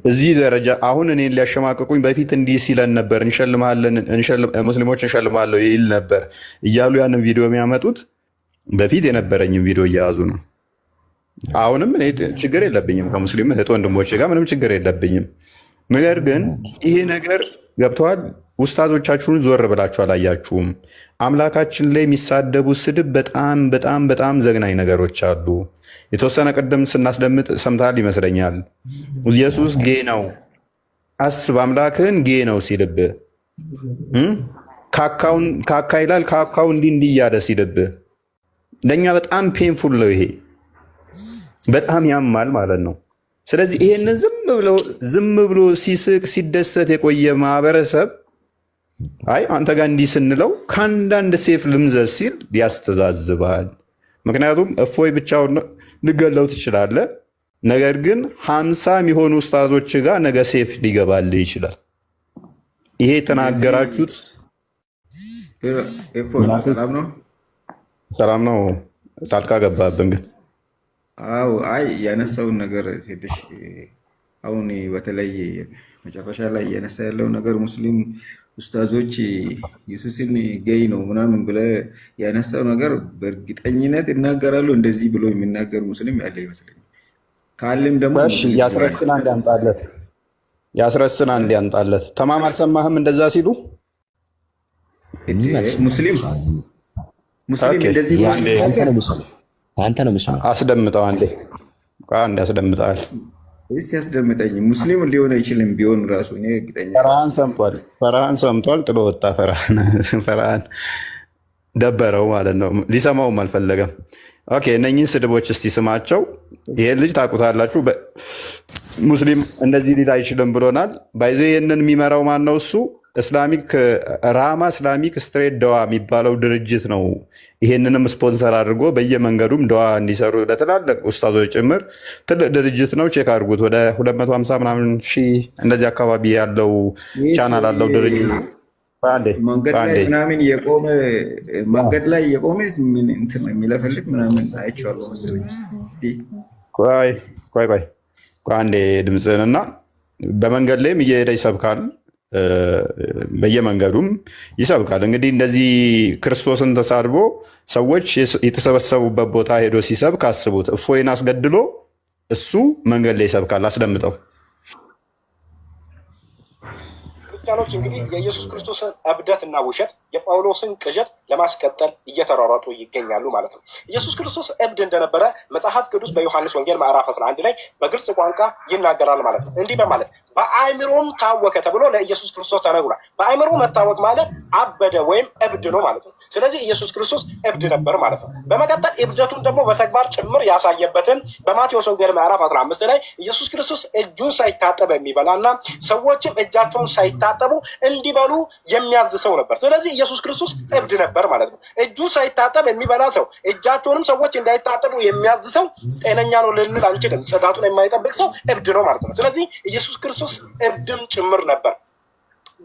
እዚህ ደረጃ አሁን እኔን ሊያሸማቅቁኝ በፊት እንዲህ ሲለን ነበር፣ ሙስሊሞች እንሸልማለሁ ይል ነበር እያሉ ያንን ቪዲዮ የሚያመጡት በፊት የነበረኝም ቪዲዮ እየያዙ ነው። አሁንም እኔ ችግር የለብኝም ከሙስሊም እህት ወንድሞቼ ጋር ምንም ችግር የለብኝም። ነገር ግን ይሄ ነገር ገብተዋል። ኡስታዞቻችሁን ዞር ብላችሁ አላያችሁም? አምላካችን ላይ የሚሳደቡ ስድብ በጣም በጣም በጣም ዘግናኝ ነገሮች አሉ። የተወሰነ ቅድም ስናስደምጥ ሰምታል ይመስለኛል። ኢየሱስ ጌ ነው፣ አስብ አምላክህን ጌ ነው ሲልብህ፣ ካካ ይላል ካካው እንዲህ እያለ ሲልብህ፣ ለእኛ በጣም ፔንፉል ነው። ይሄ በጣም ያማል ማለት ነው። ስለዚህ ይሄንን ዝም ብሎ ሲስቅ ሲደሰት የቆየ ማህበረሰብ አይ አንተ ጋር እንዲህ ስንለው ከአንዳንድ ሴፍ ልምዘዝ ሲል ያስተዛዝባል። ምክንያቱም እፎይ ብቻውን ልገለው ትችላለህ፣ ነገር ግን 50 የሚሆኑ ኡስታዞች ጋር ነገ ሴፍ ሊገባልህ ይችላል። ይሄ የተናገራችሁት ሰላም ነው። ጣልቃ ገባብን ግን አው አይ ያነሳውን ነገር ትንሽ አሁን በተለይ መጨረሻ ላይ ያነሳ ያለው ነገር ሙስሊም ኡስታዞች ኢየሱስን ጌይ ነው ምናምን ብለ ያነሳው ነገር በእርግጠኝነት እናገራሉ። እንደዚህ ብሎ የሚናገር ሙስሊም ያለ ይመስለኛል። ካለም ደግሞ ያስረስና እንዲያንጣለት ተማም አልሰማህም? እንደዛ ሲሉ ሙስሊም እንደዚህ አንተ ነው ምስሉ አስደምጠው አንዴ አስደምጠዋል። እስቲ ያስደምጠኝ። ሙስሊም ሊሆን አይችልም ቢሆን ራሱ እኔ እርግጠኛ ፈርሃን ሰምቷል። ጥሎ ወጣ። ፈርሃን ደበረው ማለት ነው። ሊሰማውም አልፈለገም። ኦኬ እነኚህን ስድቦች እስቲ ስማቸው። ይሄን ልጅ ታውቁታላችሁ። ሙስሊም እንደዚህ ሊል አይችልም ብሎናል። ባይዘ ይህንን የሚመራው ማን ነው? እሱ ራማ እስላሚክ ስትሬት ደዋ የሚባለው ድርጅት ነው። ይሄንንም ስፖንሰር አድርጎ በየመንገዱም ደዋ እንዲሰሩ ለትላልቅ ኡስታዞች ጭምር ትልቅ ድርጅት ነው። ቼክ አድርጉት። ወደ 250 ምናምን ሺህ እንደዚህ አካባቢ ያለው ቻናል አለው ድርጅት። መንገድ ላይ ምናምን የቆመ መንገድ ላይ የቆመ እንትን የሚለፈልግ ምናምን አይቼዋለሁ መሰለኝ። ቆይ አንዴ ድምፅህንና በመንገድ ላይም እየሄደ ይሰብካል። በየመንገዱም ይሰብካል። እንግዲህ እንደዚህ ክርስቶስን ተሳድቦ ሰዎች የተሰበሰቡበት ቦታ ሄዶ ሲሰብክ አስቡት። እፎይን አስገድሎ እሱ መንገድ ላይ ይሰብካል። አስደምጠው። ክርስቲያኖች እንግዲህ የኢየሱስ ክርስቶስን እብደትና ውሸት የጳውሎስን ቅዠት ለማስቀጠል እየተሯሯጡ ይገኛሉ ማለት ነው። ኢየሱስ ክርስቶስ እብድ እንደነበረ መጽሐፍ ቅዱስ በዮሐንስ ወንጌል ምዕራፍ 11 ላይ በግልጽ ቋንቋ ይናገራል ማለት ነው። እንዲህ በማለት በአእምሮም ታወከ ተብሎ ለኢየሱስ ክርስቶስ ተነግሯል። በአእምሮ መታወክ ማለት አበደ ወይም እብድ ነው ማለት ነው። ስለዚህ ኢየሱስ ክርስቶስ እብድ ነበር ማለት ነው። በመቀጠል እብደቱን ደግሞ በተግባር ጭምር ያሳየበትን በማቴዎስ ወንጌል ምዕራፍ 15 ላይ ኢየሱስ ክርስቶስ እጁን ሳይታጠብ የሚበላና ሰዎችም እጃቸውን ሳይታጠቡ እንዲበሉ የሚያዝ ሰው ነበር። ስለዚህ ኢየሱስ ክርስቶስ እብድ ነበር ማለት ነው። እጁን ሳይታጠብ የሚበላ ሰው፣ እጃቸውንም ሰዎች እንዳይታጠቡ የሚያዝ ሰው ጤነኛ ነው ልንል አንችልም። ጽዳቱን የማይጠብቅ ሰው እብድ ነው ማለት ነው። ስለዚህ ኢየሱስ ክርስቶስ እብድም ጭምር ነበር።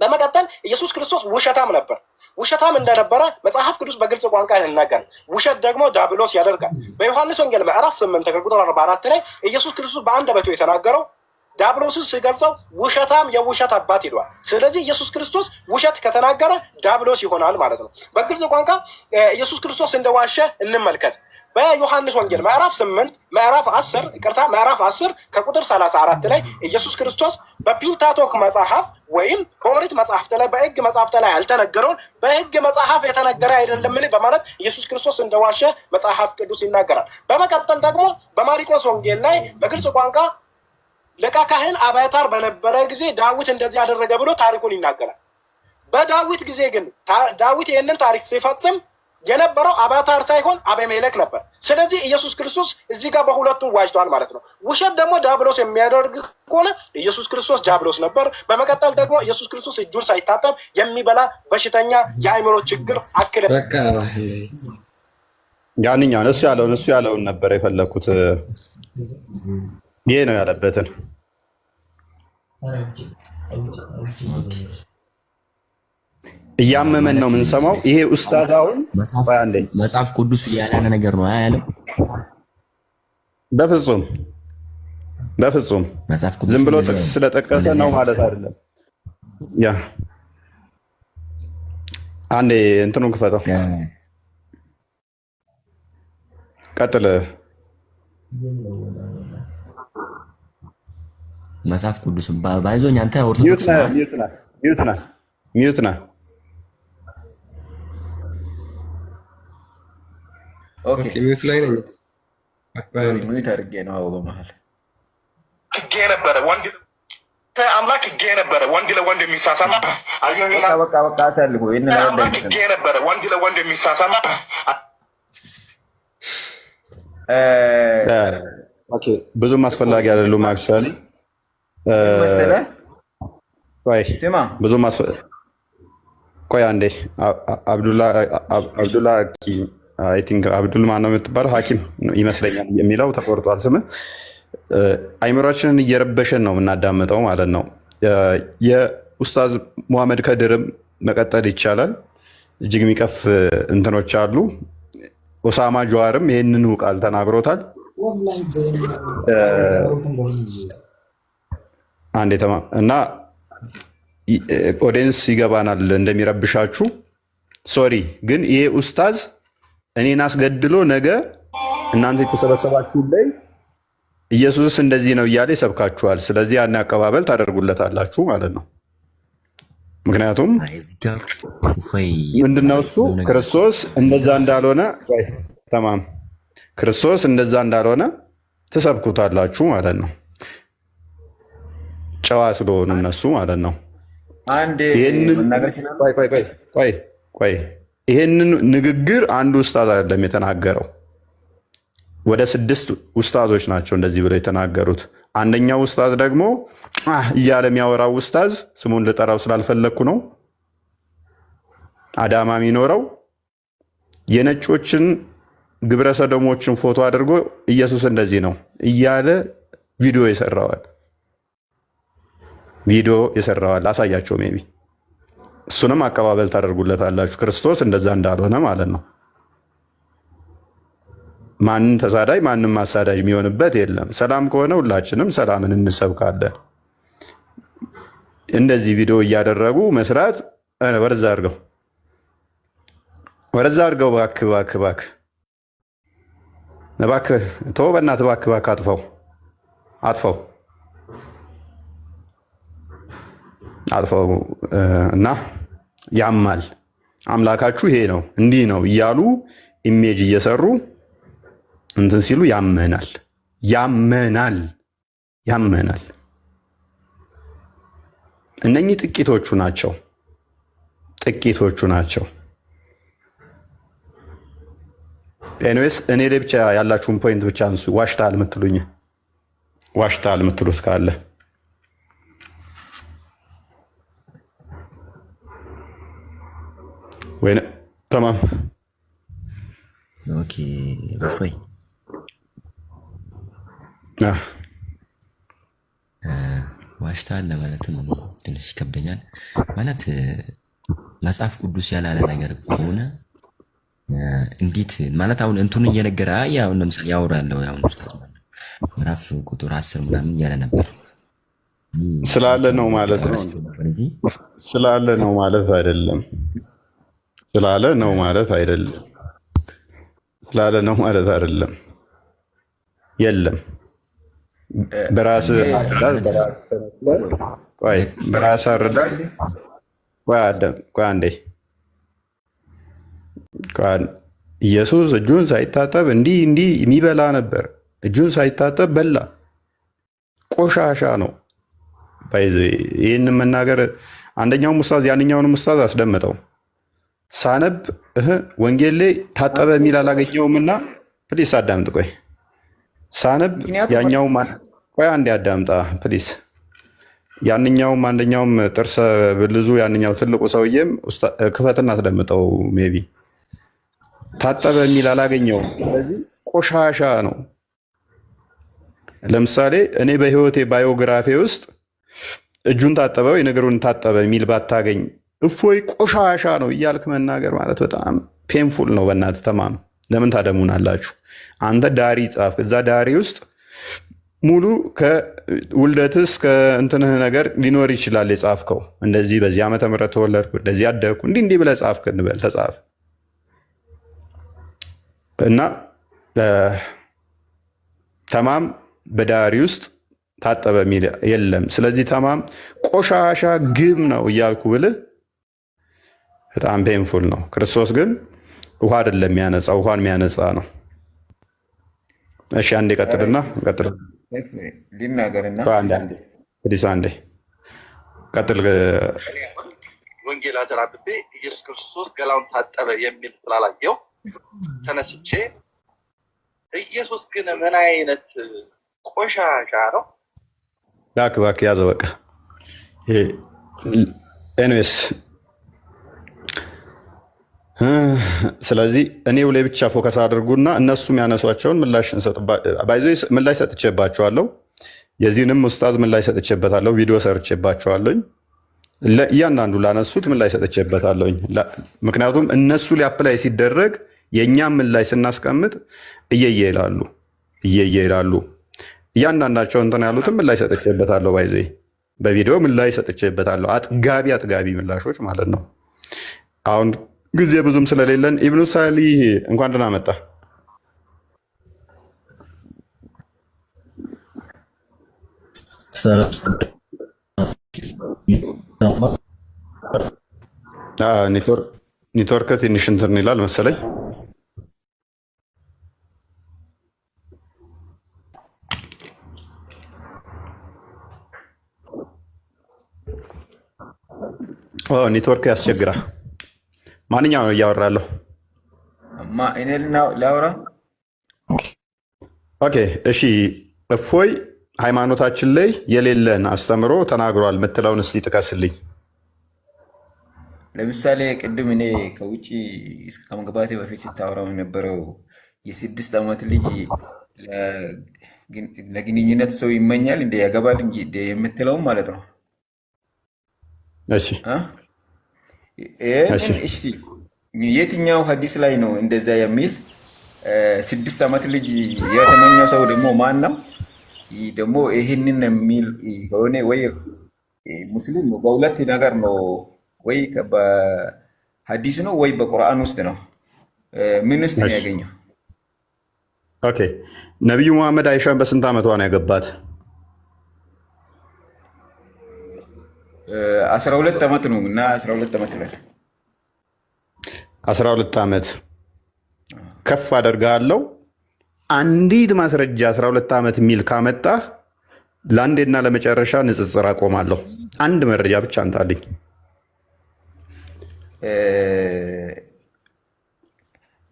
በመቀጠል ኢየሱስ ክርስቶስ ውሸታም ነበር። ውሸታም እንደነበረ መጽሐፍ ቅዱስ በግልጽ ቋንቋ ይናገራል። ውሸት ደግሞ ዲያብሎስ ያደርጋል። በዮሐንስ ወንጌል ምዕራፍ 8 ከቁጥር 44 ላይ ኢየሱስ ክርስቶስ በአንደበቱ የተናገረው ዲያብሎስን ሲገልጸው ውሸታም የውሸት አባት ይለዋል። ስለዚህ ኢየሱስ ክርስቶስ ውሸት ከተናገረ ዲያብሎስ ይሆናል ማለት ነው። በግልጽ ቋንቋ ኢየሱስ ክርስቶስ እንደዋሸ እንመልከት። በዮሐንስ ወንጌል ምዕራፍ 8 ምዕራፍ 10 ከቁጥር 34 ላይ ኢየሱስ ክርስቶስ በፒንታቶክ መጽሐፍ ወይም በኦሪት መጽሐፍት ላይ በሕግ መጽሐፍት ላይ ያልተነገረውን በሕግ መጽሐፍ የተነገረ አይደለምን በማለት ኢየሱስ ክርስቶስ እንደዋሸ መጽሐፍ ቅዱስ ይናገራል። በመቀጠል ደግሞ በማርቆስ ወንጌል ላይ በግልጽ ቋንቋ ሊቀ ካህን አብያታር በነበረ ጊዜ ዳዊት እንደዚህ ያደረገ ብሎ ታሪኩን ይናገራል። በዳዊት ጊዜ ግን ዳዊት ይህንን ታሪክ ሲፈጽም የነበረው አብያታር ሳይሆን አቤሜሌክ ነበር። ስለዚህ ኢየሱስ ክርስቶስ እዚህ ጋር በሁለቱም ዋጅቷል ማለት ነው። ውሸት ደግሞ ዲያብሎስ የሚያደርግ ከሆነ ኢየሱስ ክርስቶስ ዲያብሎስ ነበር። በመቀጠል ደግሞ ኢየሱስ ክርስቶስ እጁን ሳይታጠብ የሚበላ በሽተኛ፣ የአእምሮ ችግር አክል ያንኛውን እሱ ያለውን ነበር የፈለኩት። ይሄ ነው ያለበትን እያመመን ነው የምንሰማው። ይሄ ኡስታዝ አሁን መጽሐፍ ቅዱስ ያለ ነገር ነው ያለው። በፍጹም ዝም ብሎ ጥቅስ ስለጠቀሰ ነው ማለት አይደለም። ያ አንዴ እንትኑን ክፈተው፣ ቀጥል። መጽሐፍ ቅዱስ ባይዞኝ አንተ ኦርቶዶክስ ሚዩት ነህ። ሚዩት ላይ ነኝ። ሚዩት አድርጌ ነው። አዎ በመሀል ህጌ ነበረ አምላክ ህጌ ነበረ ወንድ ለወንድ የሚሳሳም በቃ አሳልፎ ይህን ህጌ ነበረ ወንድ ለወንድ የሚሳሳም ብዙም አስፈላጊ አይደሉም። አክቹዋሊ ብዙም ቆይ አንዴ አብዱላ አይ ቲንክ አብዱል ማን ነው የምትባለው? ሐኪም ይመስለኛል የሚለው ተቆርጧል ስም። አይምሯችንን እየረበሸን ነው የምናዳምጠው ማለት ነው። የኡስታዝ ሙሐመድ ከድርም መቀጠል ይቻላል። እጅግ የሚቀፍ እንትኖች አሉ። ኦሳማ ጀዋርም ይህንኑ ቃል ተናግሮታል። አንዴ እና ኦዲየንስ ይገባናል እንደሚረብሻችሁ። ሶሪ ግን ይሄ ኡስታዝ እኔን አስገድሎ ነገ እናንተ የተሰበሰባችሁ ላይ ኢየሱስ እንደዚህ ነው እያለ ይሰብካችኋል። ስለዚህ ያን አቀባበል ታደርጉለታላችሁ ማለት ነው። ምክንያቱም ምንድነው እሱ ክርስቶስ እንደዛ እንዳልሆነ ተማም ክርስቶስ እንደዛ እንዳልሆነ ትሰብኩታላችሁ ማለት ነው። ጨዋ ስለሆኑ እነሱ ማለት ነው። ይሄንን ንግግር አንድ ኡስታዝ አይደለም የተናገረው፣ ወደ 6 ኡስታዞች ናቸው እንደዚህ ብለው የተናገሩት። አንደኛው ኡስታዝ ደግሞ እያለ የሚያወራው ኡስታዝ ስሙን ልጠራው ስላልፈለግኩ ነው፣ አዳማ የሚኖረው የነጮችን ግብረ ሰዶሞችን ፎቶ አድርጎ ኢየሱስ እንደዚህ ነው እያለ ቪዲዮ የሰራዋል። አሳያቸው ሜቢ እሱንም አቀባበል ታደርጉለታላችሁ። ክርስቶስ እንደዛ እንዳልሆነ ማለት ነው። ማንም ተሳዳጅ ማንም አሳዳጅ የሚሆንበት የለም። ሰላም ከሆነ ሁላችንም ሰላምን እንሰብካለን። እንደዚህ ቪዲዮ እያደረጉ መስራት ወደዛ አድርገው እባክህ ተው፣ በእናትህ እባክህ አጥፈው እና ያማል። አምላካችሁ ይሄ ነው እንዲህ ነው እያሉ ኢሜጅ እየሰሩ እንትን ሲሉ ያመናል። እነኚህ ጥቂቶቹ ናቸው። ኤኒዌይስ እኔ ላይ ብቻ ያላችሁን ፖይንት ብቻ አንሱ። ዋሽታል የምትሉት ካለ ወይ ተማም ኦኬ በፎይ ዋሽታል ለማለትም ትንሽ ይከብደኛል። ማለት መጽሐፍ ቅዱስ ያላለ ነገር ከሆነ እንዴት ማለት አሁን እንትኑ እየነገረ ያው ለምሳሌ ያወራለው ያው ኡስታዝ ማለት ምዕራፍ ቁጥር 10 ምናምን እያለ ነበር ስላለ ነው ማለት ነው። ስላለ ነው ማለት አይደለም። የለም በራስህ አረዳድ ቆይ አንዴ ኢየሱስ እጁን ሳይታጠብ እንዲህ የሚበላ ነበር። እጁን ሳይታጠብ በላ። ቆሻሻ ነው። ይህን መናገር አንደኛውም ኡስታዝ ያንኛውንም ኡስታዝ አስደምጠው ሳነብ ወንጌል ላይ ታጠበ የሚል አላገኘውምና ፕሊስ አዳምጥ። ቆይ ሳነብ ያኛውም ቆይ አንዴ አዳምጣ ፕሊስ። ያንኛውም አንደኛውም ጥርሰ ብልዙ ያንኛው ትልቁ ሰውዬም ክፈትና አስደምጠው። ሜቢ ታጠበ የሚል አላገኘውም። ስለዚህ ቆሻሻ ነው። ለምሳሌ እኔ በህይወቴ ባዮግራፊ ውስጥ እጁን ታጠበ ወይ ነገሩን ታጠበ የሚል ባታገኝ እፎይ ቆሻሻ ነው እያልክ መናገር ማለት በጣም ፔንፉል ነው። በእናትህ ተማም ለምን ታደሙናላችሁ? አንተ ዳሪ ጻፍ። እዛ ዳሪ ውስጥ ሙሉ ከውልደትህ እስከ እንትንህ ነገር ሊኖር ይችላል የጻፍከው። እንደዚህ በዚህ ዓመተ ምህረት ተወለድኩ፣ እንደዚህ አደግኩ፣ እንዲህ ብለህ ጻፍክ እንበል ተጻፍ እና ተማም በዳሪ ውስጥ ታጠበ የሚል የለም። ስለዚህ ተማም ቆሻሻ ግም ነው እያልኩ ብልህ በጣም ፔንፉል ነው። ክርስቶስ ግን ውሃ አይደለም የሚያነጻ፣ ውሃን የሚያነጻ ነው። እሺ አንዴ ቀጥልና ሊናገርና አንዴ ቀጥል። ወንጌል አደራብቤ ኢየሱስ ክርስቶስ ገላውን ታጠበ የሚል ስላላየው ተነስቼ ኢየሱስ ግን ምን አይነት ቆሻሻ ነው? እባክህ ያዘው በቃ። ኤኒዌይስ ስለዚህ እኔው ላይ ብቻ ፎከስ አድርጉና እነሱ የሚያነሷቸውን ምላሽ ሰጥቼባቸዋለሁ። የዚህንም ኡስታዝ ምላሽ ሰጥቼበታለሁ። ቪዲዮ ሰርቼባቸዋለኝ። እያንዳንዱ ላነሱት ምላሽ ሰጥቼበታለሁኝ። ምክንያቱም እነሱ ሊያፕላይ ሲደረግ የእኛም ምላሽ ስናስቀምጥ እየየ ይላሉ። እያንዳንዳቸው እንትን ያሉትም ምላሽ ሰጥቼበታለሁ። በቪዲዮ ምላሽ ሰጥቼበታለሁ። አጥጋቢ ምላሾች ማለት ነው። አሁን ጊዜ ብዙም ስለሌለን ኢብኑ ሳሊህ እንኳን ደህና መጣ። ኔትወርክ ትንሽ እንትን ይላል መሰለኝ። ኔትወርክ ያስቸግራል። ማንኛው ነው እያወራለሁ? እኔ ላውራ። ኦኬ እሺ። እፎይ ሃይማኖታችን ላይ የሌለን አስተምሮ ተናግሯል የምትለውን እስኪ ጥቀስልኝ። ለምሳሌ ቅድም እኔ ከውጭ ከመግባቴ በፊት ስታወራው የነበረው የ6 ዓመት ልጅ ለግንኙነት ሰው ይመኛል እንደ ያገባል እንጂ የምትለውም ማለት ነው። እሺ የትኛው ሀዲስ ላይ ነው እንደዛ የሚል? 6 ዓመት ልጅ የተመኘው ሰው ደግሞ ማን ነው? ደግሞ ይህንን የሚል ከሆነ ወይ ሙስሊም በሁለት ነገር ነው፣ ወይ በሀዲስ ነው ወይ በቁርአን ውስጥ ነው። ምን ውስጥ ነው ያገኘው? ኦኬ ነቢዩ መሐመድ አይሻን በስንት ዓመቷ ነው ያገባት? 12 ዓመት ነው እና 12 ዓመት ላይ 12 ዓመት ከፍ አደርጋለሁ። አንዲት ማስረጃ 12 ዓመት የሚል ካመጣ ለአንዴና ለመጨረሻ ንጽጽር አቆማለሁ። አንድ መረጃ ብቻ አንጣልኝ።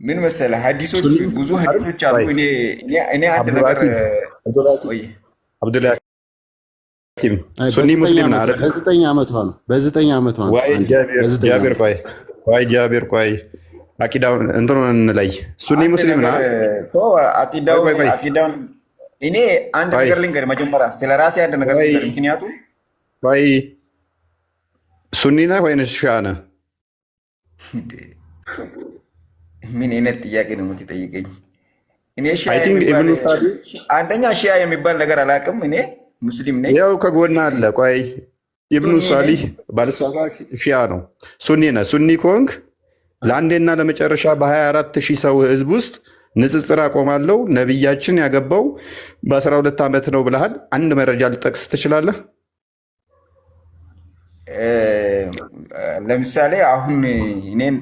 ምን መሰለህ ሀዲሶች ብዙ ሀዲሶች አሉ። እኔ አንድ ነገር አብዱላ ሱኒ ሙስሊም ነው አይደል? በ9 ዓመቷ ነው። በ9 ዓመቷ ነው። ጃቢር ቆይ አቂዳውን እንትኑን እንለይ። ሱኒ ሙስሊም ነው አቂዳውን። እኔ አንድ ነገር ልንገርህ መጀመሪያ ስለ ራሴ አንድ ነገር ልንገርህ። ምክንያቱም ቆይ ሱኒ ነህ ወይንስ ሺዓ ነህ? ምን አይነት ጥያቄ ነው የምትጠይቀኝ? እኔ አንደኛ ሺዓ የሚባል ነገር አላውቅም። እኔ ሙስሊም ነኝ። ያው ከጎና አለ። ቆይ ኢብኑ ሳሊህ ባልሳሳት ሺዓ ነው። ሱኒ ነህ። ሱኒ ኮንክ ለአንዴና ለመጨረሻ በ24,000 ሰው ህዝብ ውስጥ ንጽጽር አቆማለሁ። ነቢያችን ያገባው በ12 ዓመት ነው ብለሃል። አንድ መረጃ ልጠቅስ ትችላለህ? ለምሳሌ አሁን እኔን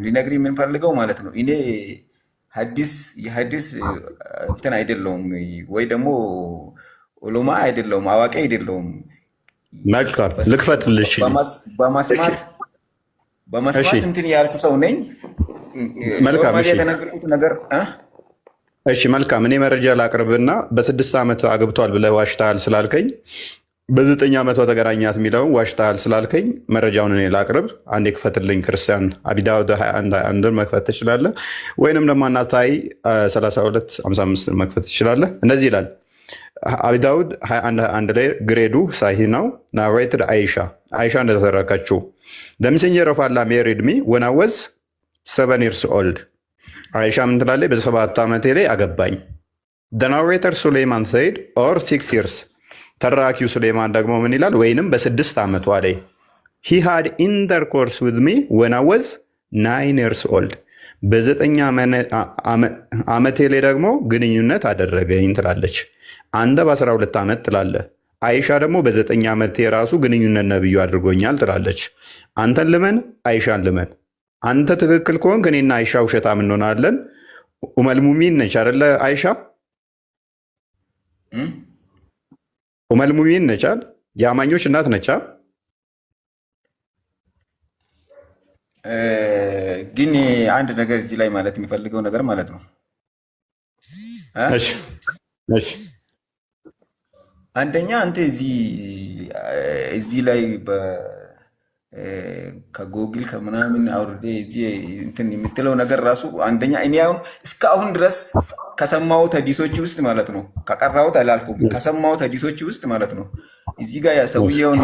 ሊነግር የምንፈልገው ማለት ነው እኔ የሀዲስ እንትን አይደለውም ወይ ደግሞ ዑለማ አይደለሁም፣ አዋቂ አይደለሁም። መልካም ልክፈትልሽ። በመስማት እንትን ያልኩ ሰው ነኝ። መልካም እሺ፣ የተነገርኩት ነገር እሺ መልካም። እኔ መረጃ ላቅርብና በ6 ዓመት አግብቷል ብለህ ዋሽተሃል ስላልከኝ በ9 ዓመቷ ተገናኛት የሚለውን ዋሽተሃል ስላልከኝ መረጃውን እኔ ላቅርብ። አንዴ ክፈትልኝ። ክርስቲያን አቢ ዳውድ 21 መክፈት ትችላለህ፣ ወይንም ደግሞ አናታይ 3255 መክፈት ትችላለህ። እንደዚህ ይላል አቢ ዳውድ 21 ላይ ግሬዱ ሳሂ ነው። ናሬትድ አይሻ እንደተረከችው the messenger of Allah married me when I was 7 years old። አይሻ ምን ትላለች? በ7 ዓመቴ ላይ አገባኝ። the narrator ሱሌይማን said or 6 years። ተራኪው ሱሌይማን ደግሞ ምን ይላል? ወይንም በ6 ዓመቷ ላይ he had intercourse with me when I was 9 years old። በ9 ዓመቴ ላይ ደግሞ ግንኙነት አደረገኝ ትላለች። አንተ በ12 ዓመት ትላለህ። አይሻ ደግሞ በ9 ዓመት የራሱ ግንኙነት ነብዩ አድርጎኛል ትላለች። አንተን ልመን አይሻን ልመን። አንተ ትክክል ከሆንክ እኔና አይሻ ውሸታም እንሆናለን። ኡመል ሙሚን ነች አይደለ? አይሻ ኡመል ሙሚን ነች አይደል? የአማኞች እናት ነች። ግን አንድ ነገር እዚህ ላይ ማለት የሚፈልገው ነገር ማለት ነው። እሺ አንደኛ አንተ እዚህ ላይ ከጎግል ከምናምን አውርዴ እዚህ እንትን የምትለው ነገር ራሱ አንደኛ እኔ አሁን እስካሁን ድረስ ከሰማሁት ሐዲሶች ውስጥ ማለት ነው፣ ከቀራሁት አላልኩም፣ ከሰማሁት ሐዲሶች ውስጥ ማለት ነው እዚህ ጋር ሰውየውን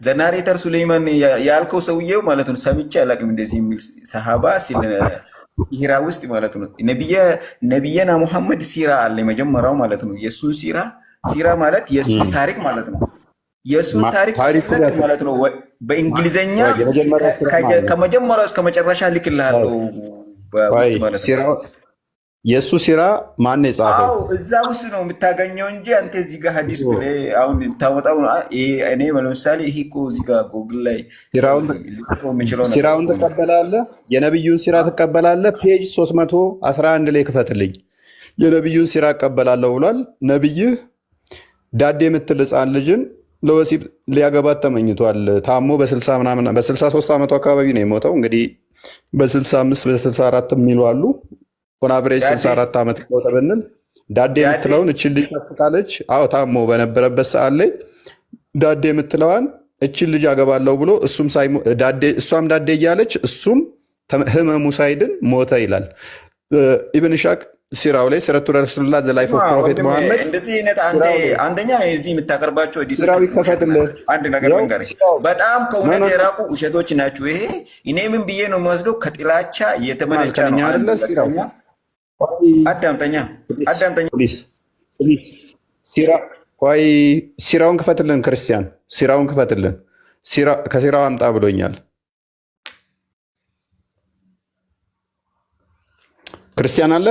ዘናሬተር ሱሌይማን ያልከው ሰውየው ማለት ነው ሰምቼ አላውቅም። እንደዚህ የሚል ሰሃባ ሲል ሲራ ውስጥ ማለት ነው ነቢየና ሙሐመድ ሲራ አለ መጀመሪያው ማለት ነው። የእሱን ሲራ ማለት የእሱን ታሪክ ማለት ነው። የእሱን ታሪክ ማለት ነው በእንግሊዝኛ ከመጀመሪያው እስከ መጨረሻ ልክልሃለሁ በውስጥ ማለት ነው። የእሱ ሲራ ማን የጻፈው? አዎ እዛ ውስጥ ነው የምታገኘው እንጂ አንተ እዚህ ጋር ሐዲስ ብለህ አሁን የምታወጣው እኔ ለምሳሌ ይሄ እኮ እዚህ ጋር ጎግል ላይ ሲራውን ትቀበላለህ? የነብዩን ሲራ ትቀበላለህ? ፔጅ 311 ላይ ክፈትልኝ። የነብዩን ሲራ እቀበላለሁ ብሏል። ነብይህ ዳዴ የምትል ህፃን ልጅን ለወሲብ ሊያገባት ተመኝቷል። ታሞ በ63 ዓመቱ አካባቢ ነው የሞተው። እንግዲህ በ65 በ64 የሚሉ አሉ። ኦን አቨሬጅ 64 ዓመት ሞተ ብንል ዳዴ የምትለውን እችን ልጅ ታፍቃለች። አዎ ታሞ በነበረበት ሰዓት ላይ ዳዴ የምትለዋን እችን ልጅ አገባለሁ ብሎ እሷም ዳዴ እያለች እሱም ህመሙ ሳይድን ሞተ ይላል ኢብን ኢሻቅ ሲራው ላይ ሰረቱ ረሱላህ ዘ ላይፍ ኦፍ ፕሮፌት መሐመድ። እንደዚህ አይነት አንደኛ እዚህ የምታቀርባቸው አንድ ነገር መንገር በጣም ከእውነት የራቁ ውሸቶች ናቸው። ይሄ እኔ ምን ብዬ ነው የምወስደው? ከጥላቻ እየተመነጨ ነው። አዳምጠኛ ሲራውን ክፈትልን። ክርስቲያን ሲራውን ክፈትልን። ከሲራው አምጣ ብሎኛል። ክርስቲያን አለ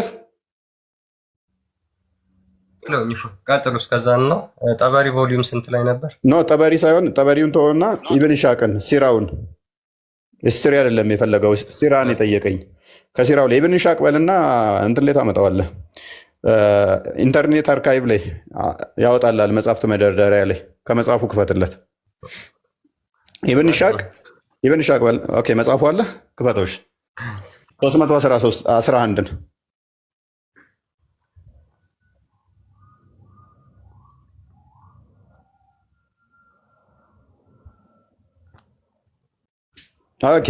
ቀጥሉ። እስከዛ ነው ጠበሪ ቮሊዩም ስንት ላይ ነበር? ኖ ጠበሪ ሳይሆን ጠበሪውን ተወና ኢብን ኢሻቅን ሲራውን ስትሪ አይደለም የፈለገው ሲራን የጠየቀኝ ከሲራው ላይ ኢብን ኢሻቅ በልና እንትን ላይ ታመጣዋለህ። ኢንተርኔት አርካይቭ ላይ ያወጣላል። መጽሐፍት መደርደሪያ ላይ ከመጽሐፉ ክፈትለት። ኢብን ኢሻቅ በል። ኦኬ መጽሐፉ አለ ክፈተውሽ 311 ኦኬ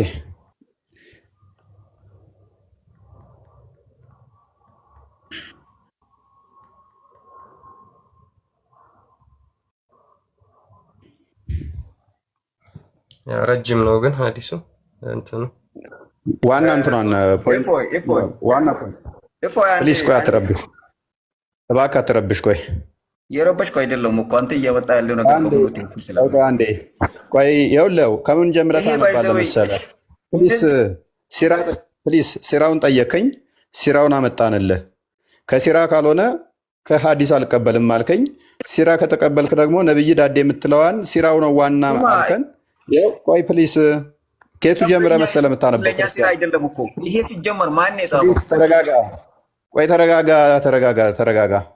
ረጅም ነው ግን ሐዲሱ እንትኑ ዋና እንትኗን ዋና ፕሊስ ቆይ አትረብሽ፣ እባክህ አትረብሽ። ቆይ የረበሽኩ አይደለም እኮ አንተ እያመጣ ያለው ነገር በሙሉ ትክክል ስለሆነ አንዴ ቆይ ይኸውልህ ከምን ጀምረህ ታነባለህ መሰለህ? ፕሊስ ሲራውን ጠየከኝ፣ ሲራውን አመጣንልህ። ከሲራ ካልሆነ ከሐዲስ አልቀበልም አልከኝ። ሲራ ከተቀበልክ ደግሞ ነብይ ዳዴ የምትለዋን ሲራው ነው ዋና አልከን። ቆይ ፕሊስ ከየቱ ጀምረህ መሰለህ የምታነበው? ለኛ ሲራ አይደለም እኮ ይሄ ሲጀመር ማን የጻፈው? ተረጋጋ ቆይ ተረጋጋ።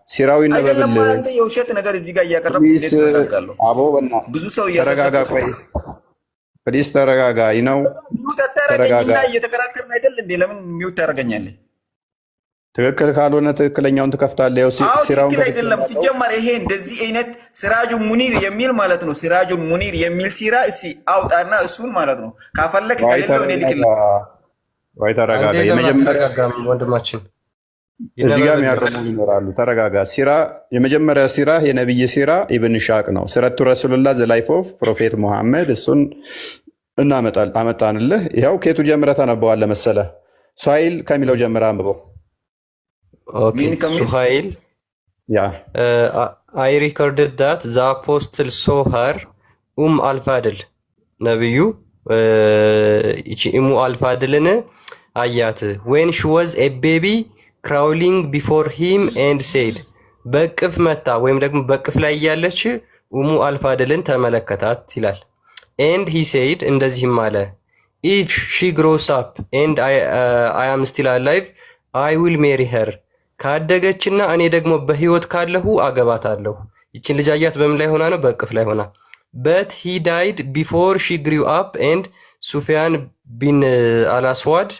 ሲራው አይደለም ይነበብልህ። አንተ የውሸት ነገር እዚህ ጋር እያቀረብክ እንዴት ተረጋጋለሁ? አቦ ብዙ ሰው ተረጋጋ። ቆይ ፕሊስ ተረጋጋ። ነው ተረጋጋ። እየተከራከርን አይደል እንዴ? ለምን ሚውት ታደርገኛለህ? ትክክል ካልሆነ ትክክለኛውን ትከፍታለህ። ያው ሲራውን ትክክል አይደለም። ሲጀመር ይሄ እንደዚህ አይነት ሲራጁ ሙኒር የሚል ማለት ነው። ሲራጁ ሙኒር የሚል ሲራ እስቲ አውጣና እሱን ማለት ነው ካፈለክ ከሌለው እኔ ልክልህ። ወይ ተረጋጋ። የመጀመሪያ ወንድማችን እዚህ ጋር የሚያርሙ ይኖራሉ። ተረጋጋ። ሲራ የመጀመሪያ ሲራ የነብይ ሲራ ኢብን ኢስሐቅ ነው። ሲረቱ ረሱልላህ ዘ ላይፍ ኦፍ ፕሮፌት ሙሐመድ እሱን አመጣንልህ። ይኸው ኬቱ ጀምረህ ታነበዋለህ መሰለህ። ሷይል ከሚለው ጀምረህ አንብበው። ሱሃይል አይ ሪኮርድድ ዳት ዘ አፖስትል ሶ ሀር አልፋድል ነብዩ ይቺ አልፋድልን አያት ዌን ሺ ዋዝ ኤ ቤቢ ክራውሊንግ ቢፎር ሂም ኤንድ ሴድ በቅፍ መታ ወይም ደግሞ በቅፍ ላይ እያለች አልፋድልን ተመለከታት ይላል። ኤንድ ሂ ሴድ እንደዚህም አለ ኢፍ ሺ ግሮስ አፕ ኤንድ አይ አም ስቲል አላይቭ አይ ዊል ሜሪ ሄር ካደገችና እኔ ደግሞ በህይወት ካለሁ አገባታለሁ። ይችን ልጅ አያት በምን ላይ ሆና ነው? በቅፍ ላይ ሆና። በት ሂ ዳይድ ቢፎር ሺ ግሪው አፕ ኤንድ ሱፊያን ቢን አልአስዋድ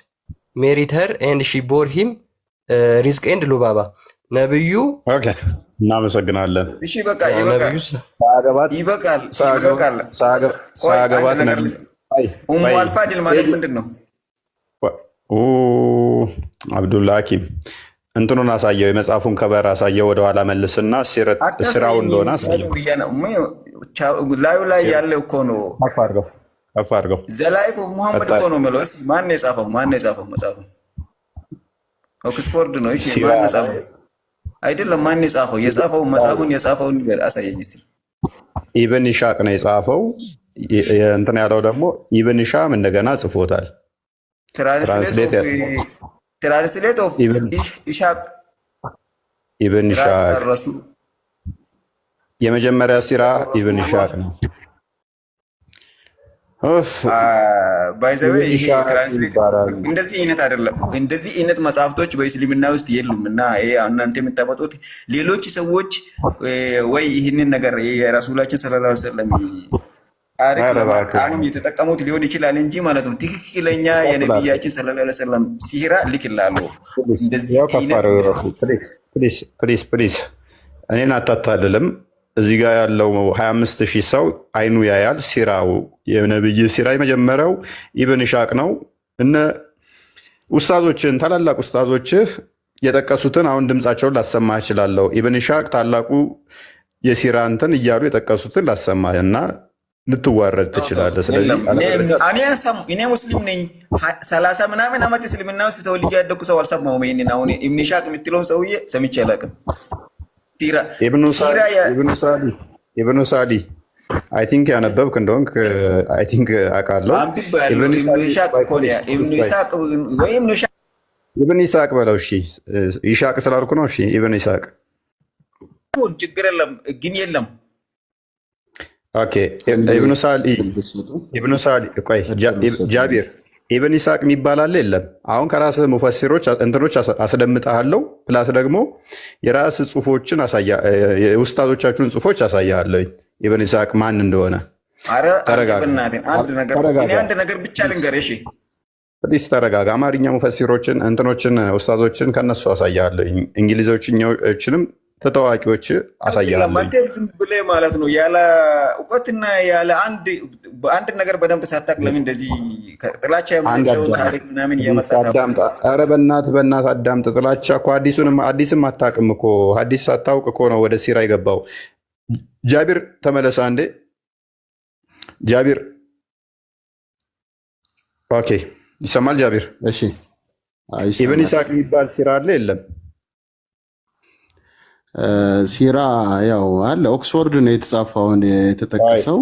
ሜሪድ ሄር ኤንድ ሺ ቦር ሂም ሪዝቅ ኤንድ ሉባባ ነብዩ። እናመሰግናለን። እሺ በቃ ይበቃል። አልፋድል ማለት ምንድን ነው? አብዱላ ሐኪም እንትኑን አሳየው፣ የመጽሐፉን ከበር አሳየው። ወደኋላ መልስና ስራው እንደሆነ ላዩ ላይ ያለ እኮ ነው። ከፍ አድርገው። ዘላይፍ ኦፍ ሙሐመድ እኮ ነው የምለው። እስኪ ማን የጻፈው መጽሐፉ? ኦክስፎርድ ነው። እሺ ማን የጻፈው? አይደለም ማን የጻፈው? መጽሐፉን የጻፈውን አሳየኝ እስኪ። ኢብን ኢስሐቅ ነው የጻፈው። እንትን ያለው ደግሞ ኢብን ኢስሐቅ እንደገና ጽፎታል። ትራንስሌት ኦፍ ኢስሐቅ ኢብን ኢስሐቅ የመጀመሪያ ሲራ ኢብን ኢስሐቅ ነው። ባይዘዌ ይሄ ትራንስሌት እንደዚህ አይነት አይደለም። እንደዚህ አይነት መጽሐፍቶች በእስልምና ውስጥ የሉም። እና ይሄ እናንተ የምታመጡት ሌሎች ሰዎች ወይ ይህንን ነገር የረሱላችን ሰለላሁ ዐለይሂ ወሰለም ታሪክ ለማቃወም የተጠቀሙት ሊሆን ይችላል እንጂ ማለት ነው። ትክክለኛ የነቢያችን ሰለላሁ ዐለይሂ ወሰለም ሲራ ልክላሉ። እንደዚህ ፕሊስ እኔን አታታልልም። እዚህ ጋር ያለው 25,000 ሰው አይኑ ያያል። ሲራው የነብይ ሲራ የመጀመሪያው ኢብን ኢስሐቅ ነው። እነ ኡስታዞችን ታላላቅ ኡስታዞችህ የጠቀሱትን አሁን ድምፃቸውን ላሰማ እችላለሁ። ኢብን ኢስሐቅ ታላቁ የሲራ እንትን እያሉ የጠቀሱትን ላሰማ እና ልትዋረድ ትችላለህ። ስለዚህ እኔ ሙስሊም ነኝ። 30 ምናምን ዓመት እስልምና ውስጥ ተወልጄ ያደኩ ሰው አልሰማሁም። ይሄንን አሁን ኢብን ኢስሐቅ የምትለውን ሰውዬ ሰምቼ አላውቅም። ኢብኑ ሳዲ አይ ቲንክ ያነበብክ እንደሆንክ አይ ቲንክ አውቃለሁ። ኢብን ኢስሐቅ በለው። እሺ ኢስሐቅ ስላልኩ ነው። እሺ ኢብን ኢስሐቅ ችግር የለም ግን የለም። ኦኬ ኢብኑ ሳዲ ቆይ ጃቢር ኢብን ኢስሐቅ የሚባል አለ የለም? አሁን ከራስህ ሙፈሲሮች እንትኖች አስደምጣለሁ። ፕላስ ደግሞ የራስህ ጽሁፎችን የኡስታዞቻችሁን ጽሁፎች አሳያለሁ። ኢብን ኢስሐቅ ማን እንደሆነ አንድ ነገር ብቻ ልንገር። እሺ ፕሊስ ተረጋጋ። አማርኛ ሙፈሲሮችን እንትኖችን ኡስታዞችን ከነሱ አሳያለሁ። እንግሊዞችንም ተታዋቂዎች አሳያለሁ። ዝም ብለህ ማለት ነው ያለ እውቀትና ያለ አንድ ነገር በደንብ ሳታውቅ ለምን እንደዚህ ጥላቻ ያመጣውን ታሪክ ምናምን እያመጣህ? ኧረ በእናትህ አዳምጥ። ጥላቻ እኮ አዲስም አታውቅም እኮ። ሐዲስ ሳታውቅ እኮ ነው ወደ ሲራ የገባው። ጃቢር ተመለሰ አንዴ። ጃቢር ኦኬ፣ ይሰማል ጃቢር? እሺ ኢብን ኢስሐቅ የሚባል ሲራ አለ የለም? ሲራ ያው አለ። ኦክስፎርድ ነው የተጻፈውን የተጠቀሰው።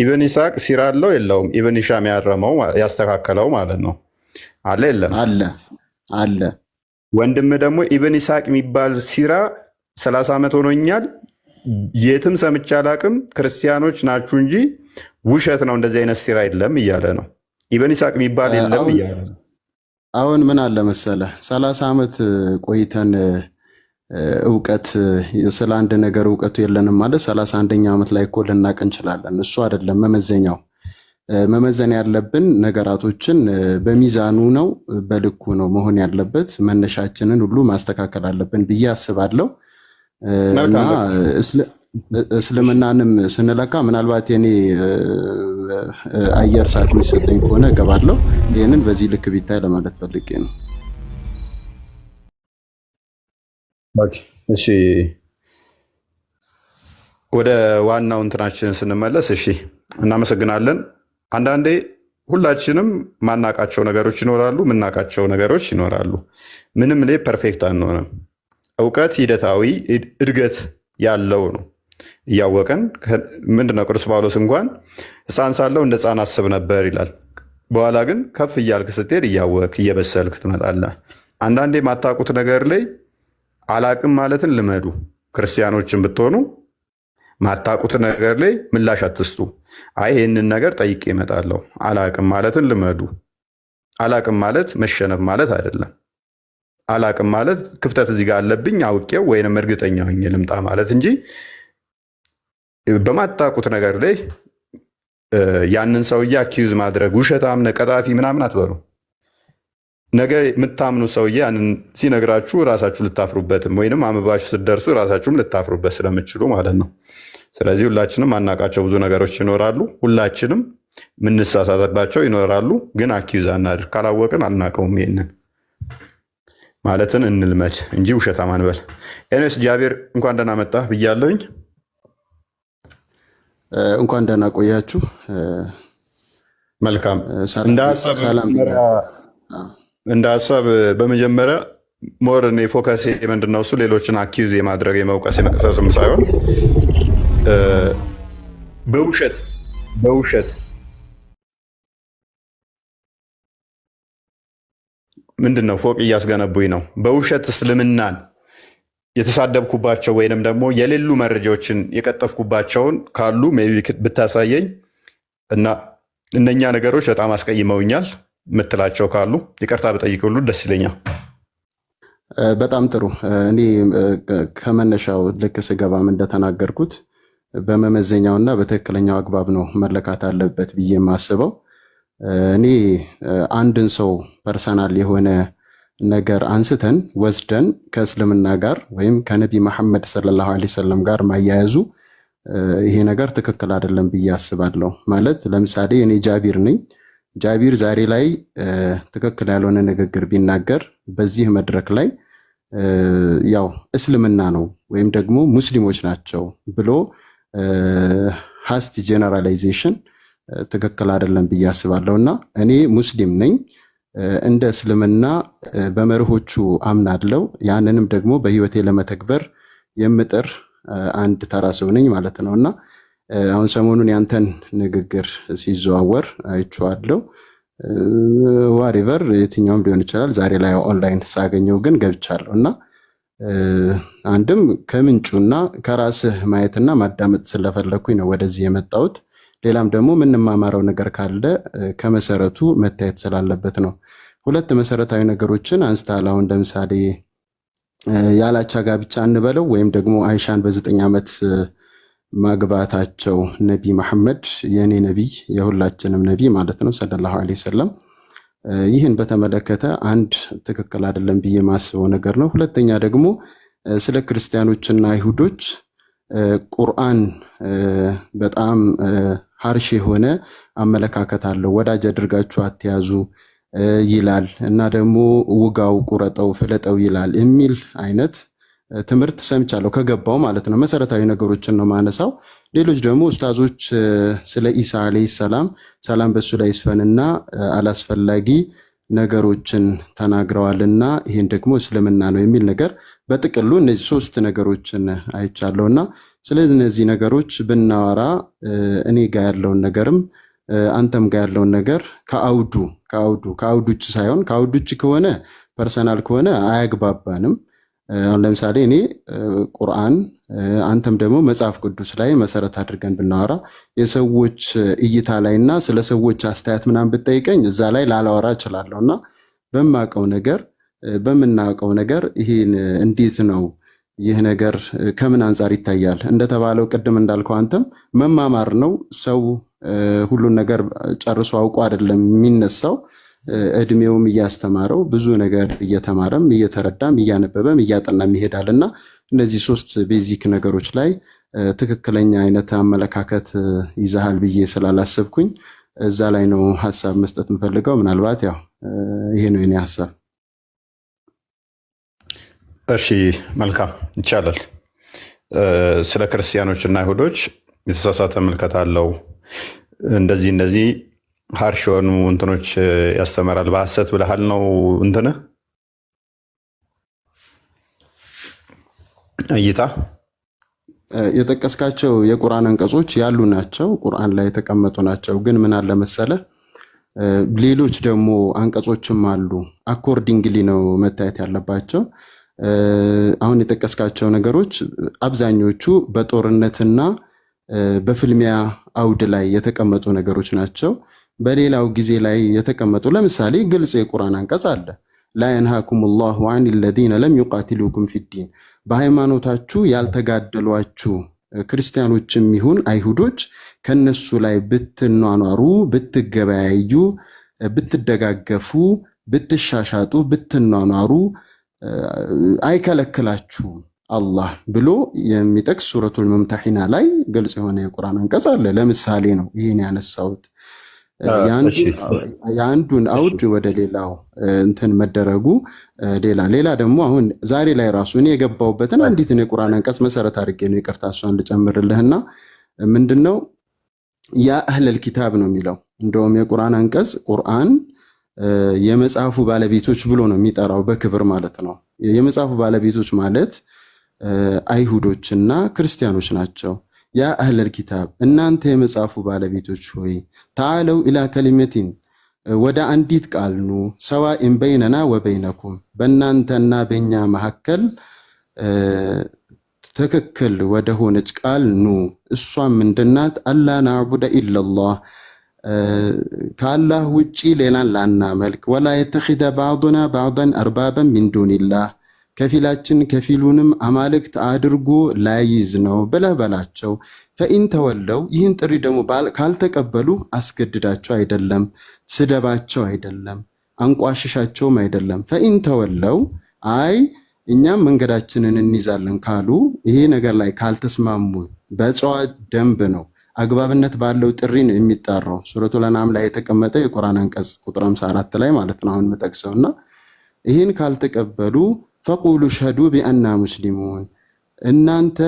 ኢብን ኢስሐቅ ሲራ አለው የለውም? ኢብን ኢስሐቅ ያረመው ያስተካከለው ማለት ነው። አለ የለም? አለ። ወንድም ደግሞ ኢብን ኢስሐቅ የሚባል ሲራ 30 ዓመት ሆኖኛል፣ የትም ሰምቼ አላቅም፣ ክርስቲያኖች ናችሁ እንጂ ውሸት ነው፣ እንደዚህ አይነት ሲራ የለም እያለ ነው። ኢብን ኢስሐቅ የሚባል የለም እያለ ነው። አሁን ምን አለ መሰለ 30 ዓመት ቆይተን እውቀት ስለ አንድ ነገር እውቀቱ የለንም ማለት 31ኛ ዓመት ላይ እኮ ልናቅ እንችላለን። እሱ አይደለም መመዘኛው። መመዘን ያለብን ነገራቶችን በሚዛኑ ነው፣ በልኩ ነው መሆን ያለበት። መነሻችንን ሁሉ ማስተካከል አለብን ብዬ አስባለሁ። እና እስልምናንም ስንለካ ምናልባት የኔ አየር ሰዓት የሚሰጠኝ ከሆነ እገባለሁ። ይህንን በዚህ ልክ ቢታይ ለማለት ፈልጌ ነው። እሺ ወደ ዋናው እንትናችን ስንመለስ፣ እሺ እናመሰግናለን። አንዳንዴ ሁላችንም ማናቃቸው ነገሮች ይኖራሉ፣ ምናቃቸው ነገሮች ይኖራሉ። ምንም ላይ ፐርፌክት አንሆንም። እውቀት ሂደታዊ እድገት ያለው ነው። እያወቀን ምንድነው ቅዱስ ጳውሎስ እንኳን ሕፃን ሳለሁ እንደ ሕፃን አስብ ነበር ይላል። በኋላ ግን ከፍ እያልክ ስትሄድ እያወቅ እየበሰልክ ትመጣለህ። አንዳንዴ ማታቁት ነገር ላይ አላቅም ማለትን ልመዱ። ክርስቲያኖችን ብትሆኑ ማታቁት ነገር ላይ ምላሽ አትስጡ። አይ ይህንን ነገር ጠይቄ እመጣለሁ። አላቅም ማለትን ልመዱ። አላቅም ማለት መሸነፍ ማለት አይደለም። አላቅም ማለት ክፍተት እዚህ ጋር አለብኝ አውቄው ወይንም እርግጠኛ ሆኜ ልምጣ ማለት እንጂ በማታቁት ነገር ላይ ያንን ሰውዬ አኪዩዝ ማድረግ ውሸታም ነህ ቀጣፊ ምናምን አትበሉ። ነገ የምታምኑ ሰውዬ ያንን ሲነግራችሁ ራሳችሁ ልታፍሩበትም ወይንም አምባችሁ ስትደርሱ ራሳችሁም ልታፍሩበት ስለምችሉ ማለት ነው። ስለዚህ ሁላችንም አናቃቸው ብዙ ነገሮች ይኖራሉ። ሁላችንም የምንሳሳተባቸው ይኖራሉ። ግን አኪዩዝ አናድርግ። ካላወቅን አናቀውም ይሄንን ማለትን እንልመድ እንጂ ውሸታም አንበል። ኤንስ ጃቢር እንኳን ደህና መጣህ ብያለሁኝ። እንኳን ደህና ቆያችሁ። መልካም እንደ ሀሳብ በመጀመሪያ ሞር እኔ ፎከስ ምንድነው እሱ ሌሎችን አኪዩዝ የማድረግ የመውቀስ የመቀሰስም ሳይሆን በውሸት ምንድነው ፎቅ እያስገነቡኝ ነው። በውሸት እስልምናን የተሳደብኩባቸው ወይንም ደግሞ የሌሉ መረጃዎችን የቀጠፍኩባቸውን ካሉ ሜይ ቢ ብታሳየኝ እና እነኛ ነገሮች በጣም አስቀይመውኛል ምትላቸው ካሉ ይቅርታ ብጠይቅ ሁሉ ደስ ይለኛል። በጣም ጥሩ። እኔ ከመነሻው ልክ ስገባም እንደተናገርኩት በመመዘኛውና በትክክለኛው አግባብ ነው መለካት አለበት ብዬ የማስበው። እኔ አንድን ሰው ፐርሰናል የሆነ ነገር አንስተን ወስደን ከእስልምና ጋር ወይም ከነቢ መሐመድ ሰለላሁ ዐለይሂ ወሰለም ጋር ማያያዙ ይሄ ነገር ትክክል አይደለም ብዬ አስባለሁ። ማለት ለምሳሌ እኔ ጃቢር ነኝ። ጃቢር ዛሬ ላይ ትክክል ያልሆነ ንግግር ቢናገር በዚህ መድረክ ላይ ያው እስልምና ነው ወይም ደግሞ ሙስሊሞች ናቸው ብሎ ሃስቲ ጄነራላይዜሽን ትክክል አይደለም ብዬ አስባለሁ። እና እኔ ሙስሊም ነኝ፣ እንደ እስልምና በመርሆቹ አምናለሁ። ያንንም ደግሞ በህይወቴ ለመተግበር የምጥር አንድ ተራ ሰው ነኝ ማለት ነው። እና አሁን ሰሞኑን ያንተን ንግግር ሲዘዋወር አይቼዋለሁ። ዋሪቨር የትኛውም ሊሆን ይችላል። ዛሬ ላይ ኦንላይን ሳገኘው ግን ገብቻለሁ እና አንድም ከምንጩና ከራስህ ማየትና ማዳመጥ ስለፈለኩኝ ነው ወደዚህ የመጣሁት። ሌላም ደግሞ የምንማማረው ነገር ካለ ከመሰረቱ መታየት ስላለበት ነው። ሁለት መሰረታዊ ነገሮችን አንስተሃል። አሁን ለምሳሌ ያላቻ ጋብቻ እንበለው ወይም ደግሞ አይሻን በ9 ዓመት ማግባታቸው ነቢ መሐመድ የኔ ነቢይ የሁላችንም ነቢይ ማለት ነው ሰለላሁ ዐለይሂ ወሰለም። ይህን በተመለከተ አንድ ትክክል አይደለም ብዬ ማስበው ነገር ነው። ሁለተኛ ደግሞ ስለ ክርስቲያኖችና አይሁዶች ቁርአን በጣም ሀርሽ የሆነ አመለካከት አለው። ወዳጅ አድርጋችሁ አትያዙ ይላል እና ደግሞ ውጋው፣ ቁረጠው፣ ፍለጠው ይላል የሚል አይነት ትምህርት ሰምቻለሁ ከገባው ማለት ነው። መሰረታዊ ነገሮችን ነው ማነሳው። ሌሎች ደግሞ ኡስታዞች ስለ ኢሳ አለይሂ ሰላም ሰላም በሱ ላይ ይስፈንና አላስፈላጊ ነገሮችን ተናግረዋልና ይሄን ደግሞ እስልምና ነው የሚል ነገር በጥቅሉ እነዚህ 3 ነገሮችን አይቻለሁና ስለዚህ እነዚህ ነገሮች ብናወራ እኔ ጋር ያለውን ነገርም አንተም ጋር ያለውን ነገር ከአውዱ ውጭ ሳይሆን ከአውዱ ውጭ ከሆነ ፐርሰናል ከሆነ አያግባባንም። አሁን ለምሳሌ እኔ ቁርአን አንተም ደግሞ መጽሐፍ ቅዱስ ላይ መሰረት አድርገን ብናወራ የሰዎች እይታ ላይና ስለ ሰዎች አስተያየት ምናምን ብጠይቀኝ እዛ ላይ ላላወራ እችላለሁና በማቀው ነገር በምናውቀው ነገር ይሄን እንዴት ነው ይህ ነገር ከምን አንጻር ይታያል? እንደተባለው ቅድም እንዳልከው አንተም መማማር ነው። ሰው ሁሉን ነገር ጨርሶ አውቆ አይደለም የሚነሳው። እድሜውም እያስተማረው ብዙ ነገር እየተማረም እየተረዳም እያነበበም እያጠናም ይሄዳልና እነዚህ ሶስት ቤዚክ ነገሮች ላይ ትክክለኛ አይነት አመለካከት ይዛሃል ብዬ ስላላሰብኩኝ እዛ ላይ ነው ሐሳብ መስጠት የምፈልገው። ምናልባት ያው ይሄ ነው የኔ ሐሳብ። እሺ መልካም ይቻላል። ስለ ክርስቲያኖች እና አይሁዶች የተሳሳተ ምልከታ አለው፣ እንደዚህ ሀርሽ የሆኑ እንትኖች ያስተምራል በሐሰት ብለሃል ነው እንትን እይታ የጠቀስካቸው የቁርአን አንቀጾች ያሉ ናቸው፣ ቁርአን ላይ የተቀመጡ ናቸው። ግን ምን አለ መሰለ ሌሎች ደግሞ አንቀጾችም አሉ። አኮርዲንግሊ ነው መታየት ያለባቸው። አሁን የጠቀስካቸው ነገሮች አብዛኞቹ በጦርነትና በፍልሚያ አውድ ላይ የተቀመጡ ነገሮች ናቸው። በሌላው ጊዜ ላይ የተቀመጡ ለምሳሌ ግልጽ የቁርአን አንቀጽ አለ። ላ የንሃኩም ላሁ አን ለዚነ ለም ዩቃትሉኩም ፊዲን፣ በሃይማኖታችሁ ያልተጋደሏችሁ ክርስቲያኖችም ይሁን አይሁዶች ከነሱ ላይ ብትኗኗሩ፣ ብትገበያዩ፣ ብትደጋገፉ፣ ብትሻሻጡ፣ ብትኗኗሩ አይከለክላችሁም አላህ ብሎ የሚጠቅስ ሱረቱል ሙምተሒና ላይ ግልጽ የሆነ የቁርአን አንቀጽ አለ። ለምሳሌ ነው ይህን ያነሳሁት። የአንዱን አውድ ወደ ሌላው እንትን መደረጉ ሌላ ደግሞ አሁን ዛሬ ላይ ራሱ እኔ የገባሁበትን አንዲትን የቁርአን አንቀጽ መሰረት አድርጌ ነው ይቅርታ እሷን ልጨምርልህና ምንድነው ያ አህለል ኪታብ ነው የሚለው። እንደውም የቁርአን አንቀጽ ቁርአን የመጽሐፉ ባለቤቶች ብሎ ነው የሚጠራው በክብር ማለት ነው። የመጽሐፉ ባለቤቶች ማለት አይሁዶችና ክርስቲያኖች ናቸው። ያ አህለል ኪታብ እናንተ የመጽሐፉ ባለቤቶች ሆይ ተዓለው ኢላ ከሊመቲን ወደ አንዲት ቃል ኑ፣ ሰዋኢን በይነና ወበይነኩም በእናንተና በእኛ መካከል ትክክል ወደ ሆነች ቃል ኑ። እሷም ምንድናት? አላ ናዕቡደ ኢላላህ ከአላህ ውጪ ሌላን ላናመልክ፣ ወላ የተኺደ ባዕዱና ባዕዳን አርባበን ሚን ዱኒላህ ከፊላችን ከፊሉንም አማልክት አድርጎ ላይዝ ነው ብለህ በላቸው። ፈኢን ተወለው ይህን ጥሪ ደግሞ ካልተቀበሉ አስገድዳቸው አይደለም፣ ስደባቸው አይደለም፣ አንቋሽሻቸውም አይደለም። ፈኢን ተወለው አይ እኛም መንገዳችንን እንይዛለን ካሉ ይሄ ነገር ላይ ካልተስማሙ በጨዋ ደንብ ነው አግባብነት ባለው ጥሪ ነው የሚጣራው። ሱረቱል አንዓም ላይ የተቀመጠ የቁርአን አንቀጽ ቁጥር 54 ላይ ማለት ነው አሁን መጠቅሰውና ይህን ካልተቀበሉ ፈቁሉ ሸዱ ቢአና ሙስሊሙን እናንተ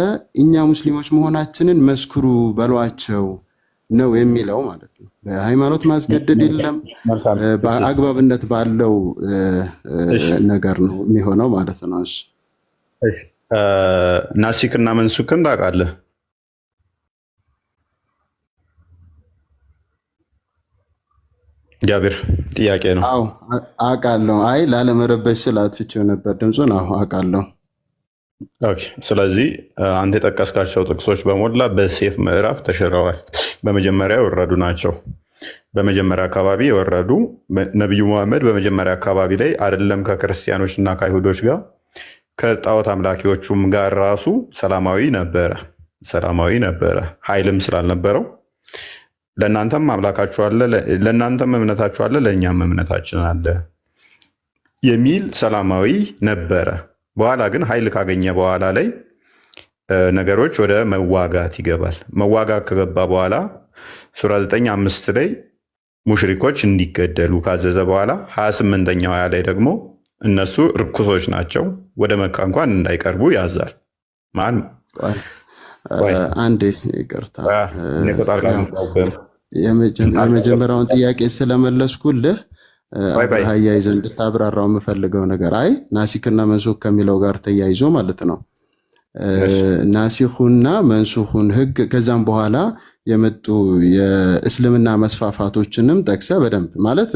እኛ ሙስሊሞች መሆናችንን መስክሩ በሏቸው ነው የሚለው ማለት ነው። በሃይማኖት ማስገደድ የለም፣ በአግባብነት ባለው ነገር ነው የሚሆነው ማለት ነው። እሺ ናሲክና መንሱክን ታውቃለህ? ጃቢር ጥያቄ ነው። አዎ አውቃለሁ። አይ ላለመረበሽ ስላትፍቼው ነበር ድምፁን። አዎ አውቃለሁ። ኦኬ። ስለዚህ አንተ የጠቀስካቸው ጥቅሶች በሞላ በሴፍ ምዕራፍ ተሽረዋል። በመጀመሪያ የወረዱ ናቸው። በመጀመሪያ አካባቢ የወረዱ ነቢዩ መሐመድ በመጀመሪያ አካባቢ ላይ አይደለም ከክርስቲያኖች እና ከአይሁዶች ጋር ከጣዖት አምላኪዎቹም ጋር ራሱ ሰላማዊ ነበረ። ኃይልም ስላልነበረው ለእናንተም አምላካችሁ አለ፣ ለእናንተም እምነታችሁ አለ፣ ለእኛም እምነታችን አለ የሚል ሰላማዊ ነበረ። በኋላ ግን ኃይል ካገኘ በኋላ ላይ ነገሮች ወደ መዋጋት ይገባል። መዋጋት ከገባ በኋላ ሱራ 9:5 ላይ ሙሽሪኮች እንዲገደሉ ካዘዘ በኋላ 28ኛው አያ ላይ ደግሞ እነሱ ርኩሶች ናቸው ወደ መካ እንኳን እንዳይቀርቡ ያዛል። አንድ ይቅርታ የመጀመሪያውን ጥያቄ ስለመለስኩልህ አያይዘ እንድታብራራው የምፈልገው ነገር አይ ናሲክና መንሱክ ከሚለው ጋር ተያይዞ ማለት ነው። ናሲኹና መንሱኹን ህግ ከዛም በኋላ የመጡ የእስልምና መስፋፋቶችንም ጠቅሰ በደንብ ማለት